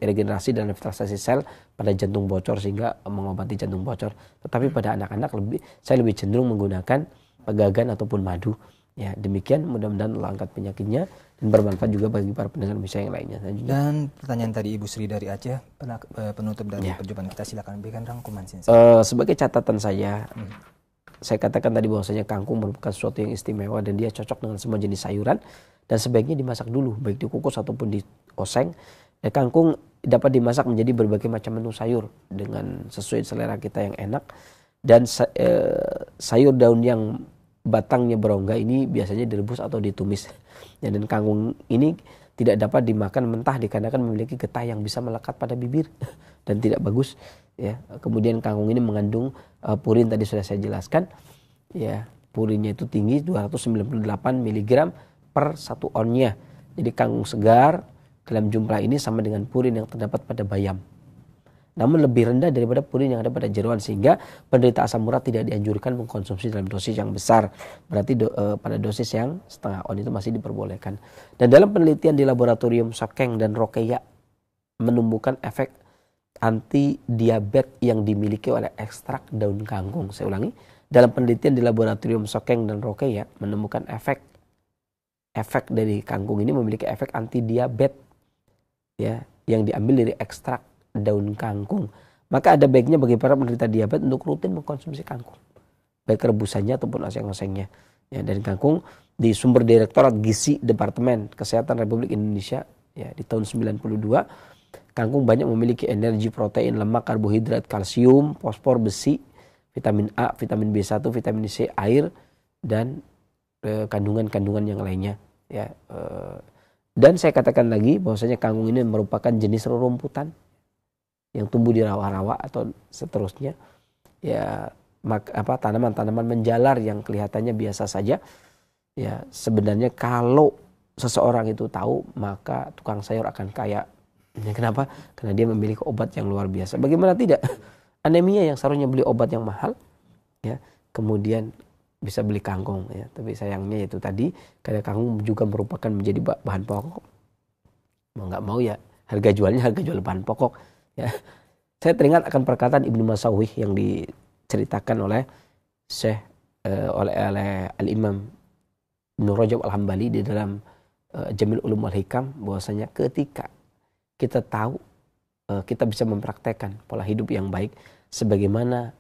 regenerasi dan revitalisasi sel pada jantung bocor sehingga mengobati jantung bocor. Tetapi pada anak-anak saya lebih cenderung menggunakan pegagan ataupun madu. Ya, demikian mudah-mudahan Allah angkat penyakitnya dan bermanfaat juga bagi para pendengar Indonesia yang lainnya. Dan pertanyaan tadi Ibu Sri dari Aceh, penutup dari perjumpaan kita, silakan berikan rangkuman Sensei. Sebagai catatan saya katakan tadi bahwasanya kangkung merupakan sesuatu yang istimewa dan dia cocok dengan semua jenis sayuran dan sebaiknya dimasak dulu, baik dikukus ataupun dioseng. Dan kangkung dapat dimasak menjadi berbagai macam menu sayur dengan sesuai selera kita yang enak. Dan sayur daun yang batangnya berongga ini biasanya direbus atau ditumis. Dan kangkung ini tidak dapat dimakan mentah dikarenakan memiliki getah yang bisa melekat pada bibir dan tidak bagus. Ya, kemudian kangkung ini mengandung purin, tadi sudah saya jelaskan. Ya, purinnya itu tinggi 298 mg per 1 onnya. Jadi kangkung segar dalam jumlah ini sama dengan purin yang terdapat pada bayam. Namun lebih rendah daripada purin yang ada pada jeroan, sehingga penderita asam urat tidak dianjurkan mengkonsumsi dalam dosis yang besar. Berarti pada dosis yang setengah on itu masih diperbolehkan. Dan dalam penelitian di laboratorium Sokeng dan Rokeya menumbuhkan efek anti diabetes yang dimiliki oleh ekstrak daun kangkung. Saya ulangi, dalam penelitian di laboratorium Sokeng dan Rokeya menemukan efek dari kangkung ini memiliki efek anti diabetes, ya, yang diambil dari ekstrak daun kangkung. Maka ada baiknya bagi para penderita diabetes untuk rutin mengkonsumsi kangkung, baik rebusannya ataupun oseng-osengnya. Ya, dari kangkung di sumber Direktorat Gizi Departemen Kesehatan Republik Indonesia, ya, di tahun 92, kangkung banyak memiliki energi, protein, lemak, karbohidrat, kalsium, fosfor, besi, vitamin A, vitamin B1, vitamin C, air, dan kandungan-kandungan yang lainnya. Ya, dan saya katakan lagi bahwasanya kangkung ini merupakan jenis rerumputan yang tumbuh di rawa-rawa atau seterusnya. Ya, tanaman-tanaman menjalar yang kelihatannya biasa saja. Ya, sebenarnya kalau seseorang itu tahu, maka tukang sayur akan kaya. Ya, kenapa? Karena dia memiliki obat yang luar biasa. Bagaimana tidak? Anemia yang seharusnya beli obat yang mahal, ya, kemudian bisa beli kangkung, ya. Tapi sayangnya itu tadi, karena kangkung juga merupakan menjadi bahan pokok. Mau nggak mau ya harga jualnya harga jual bahan pokok. Ya, saya teringat akan perkataan Ibnu Masawih yang diceritakan oleh oleh Al-Imam Ibnu Rajab Al-Hambali di dalam Jamil Ulum wal Hikam, bahwasanya ketika kita tahu kita bisa mempraktekkan pola hidup yang baik sebagaimana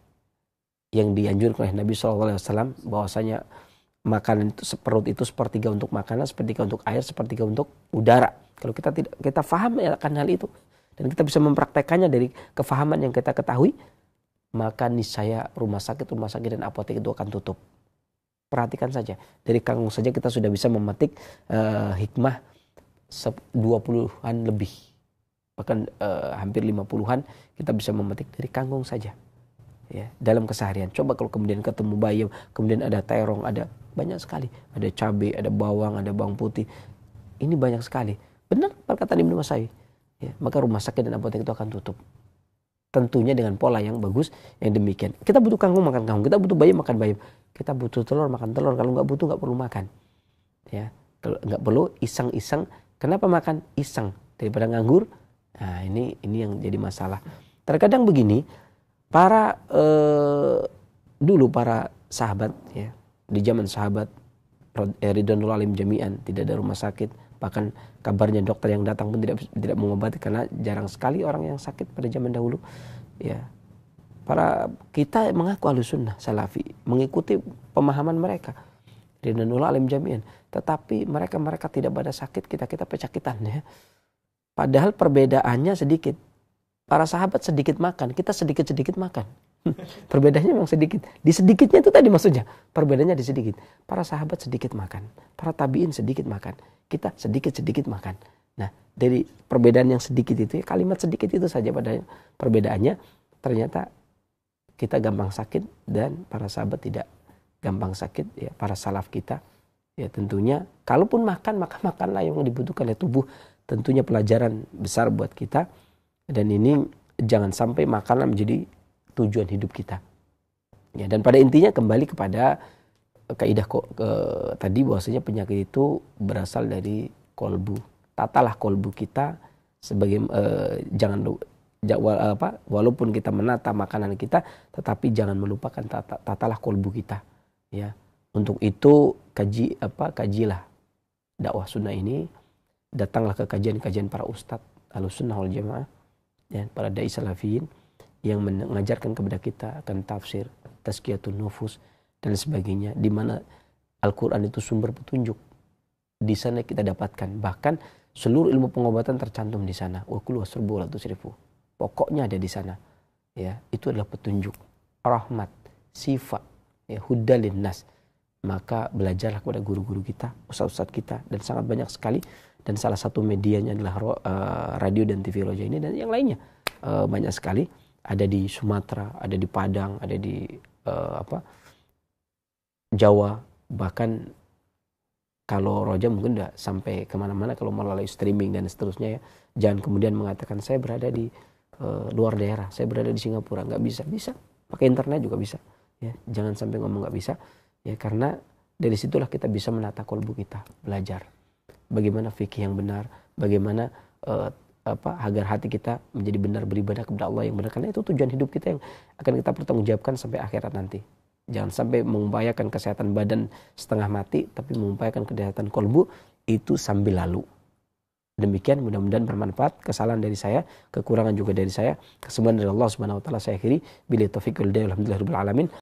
yang dianjurkan oleh Nabi SAW, bahwasanya makanan itu seperut itu sepertiga untuk makanan, sepertiga untuk air, sepertiga untuk udara. Kalau kita paham akan hal itu dan kita bisa mempraktekannya dari kefahaman yang kita ketahui, maka niscaya rumah sakit dan apotek itu akan tutup. Perhatikan saja, dari kangkung saja kita sudah bisa memetik hikmah 20-an lebih, bahkan hampir 50-an kita bisa memetik dari kangkung saja, ya, dalam keseharian. Coba kalau kemudian ketemu bayam, kemudian ada terong, ada banyak sekali, ada cabai, ada bawang, ada bawang putih, ini banyak sekali. Benar perkataan Ibnu Masawih, ya, maka rumah sakit dan apotek itu akan tutup. Tentunya dengan pola yang bagus yang demikian. Kita butuh kangkung, makan kangkung. Kita butuh bayam, makan bayam. Kita butuh telur, makan telur. Kalau nggak butuh, nggak perlu makan. Ya, kalau nggak perlu iseng-iseng. Kenapa makan iseng daripada nganggur? Nah, ini yang jadi masalah. Terkadang begini, dulu para sahabat, ya, di zaman sahabat Ridwanul Alim Jami'an, tidak ada rumah sakit. Bahkan kabarnya dokter yang datang pun tidak mengobati karena jarang sekali orang yang sakit pada zaman dahulu. Ya, kita mengaku Ahlussunnah Salafi, mengikuti pemahaman mereka Ridwanul Alim Jami'an, tetapi mereka tidak pada sakit, kita pecakitan, ya. Padahal perbedaannya sedikit. Para sahabat sedikit makan, kita sedikit makan. Perbedaannya memang sedikit. Di sedikitnya itu tadi maksudnya. Perbedaannya di sedikit. Para sahabat sedikit makan. Para tabiin sedikit makan. Kita sedikit makan. Nah, dari perbedaan yang sedikit itu, kalimat sedikit itu saja pada perbedaannya, ternyata kita gampang sakit dan para sahabat tidak gampang sakit, ya, para salaf kita. Ya, tentunya kalaupun makan, maka makanlah yang dibutuhkan oleh tubuh. Tentunya pelajaran besar buat kita. Dan ini jangan sampai makanan menjadi tujuan hidup kita. Ya, dan pada intinya kembali kepada kaidah kok tadi bahwasanya penyakit itu berasal dari kolbu. Tatalah kolbu kita sebagai walaupun kita menata makanan kita, tetapi jangan melupakan tatalah kolbu kita. Ya, untuk itu kajilah dakwah sunnah ini, datanglah ke kajian-kajian para ustadz Ahlussunnah wal Jamaah dan para dai salafiyin yang mengajarkan kepada kita akan tafsir, tazkiyatun nufus dan sebagainya, di mana Al-Qur'an itu sumber petunjuk. Di sana kita dapatkan, bahkan seluruh ilmu pengobatan tercantum di sana. Wa kulu wasrubu wa la tusrifu. Pokoknya ada di sana. Ya, itu adalah petunjuk, rahmat, sifat, ya, hudalin nas. Maka belajarlah kepada guru-guru kita, ustaz-ustaz kita, dan sangat banyak sekali. Dan salah satu medianya adalah radio dan TV Roja ini, dan yang lainnya banyak sekali. Ada di Sumatera, ada di Padang, ada di Jawa, bahkan kalau Roja mungkin udah sampai kemana-mana kalau melalui streaming dan seterusnya ya. Jangan kemudian mengatakan saya berada di luar daerah, saya berada di Singapura, nggak bisa. Bisa pakai internet juga bisa ya. Jangan sampai ngomong nggak bisa ya, karena dari situlah kita bisa menata kolbu kita, belajar bagaimana fikih yang benar, bagaimana agar hati kita menjadi benar beribadah kepada Allah yang benar, karena itu tujuan hidup kita yang akan kita pertanggungjawabkan sampai akhirat nanti. Jangan sampai mengupayakan kesehatan badan setengah mati, tapi mengupayakan kesehatan kolbu itu sambil lalu. Demikian, mudah-mudahan bermanfaat. Kesalahan dari saya, kekurangan juga dari saya, kesembuhan dari Allah Subhanahu wa taala saya akhiri. Billahi taufiq wal hidayah, alhamdulillahirabbil alamin.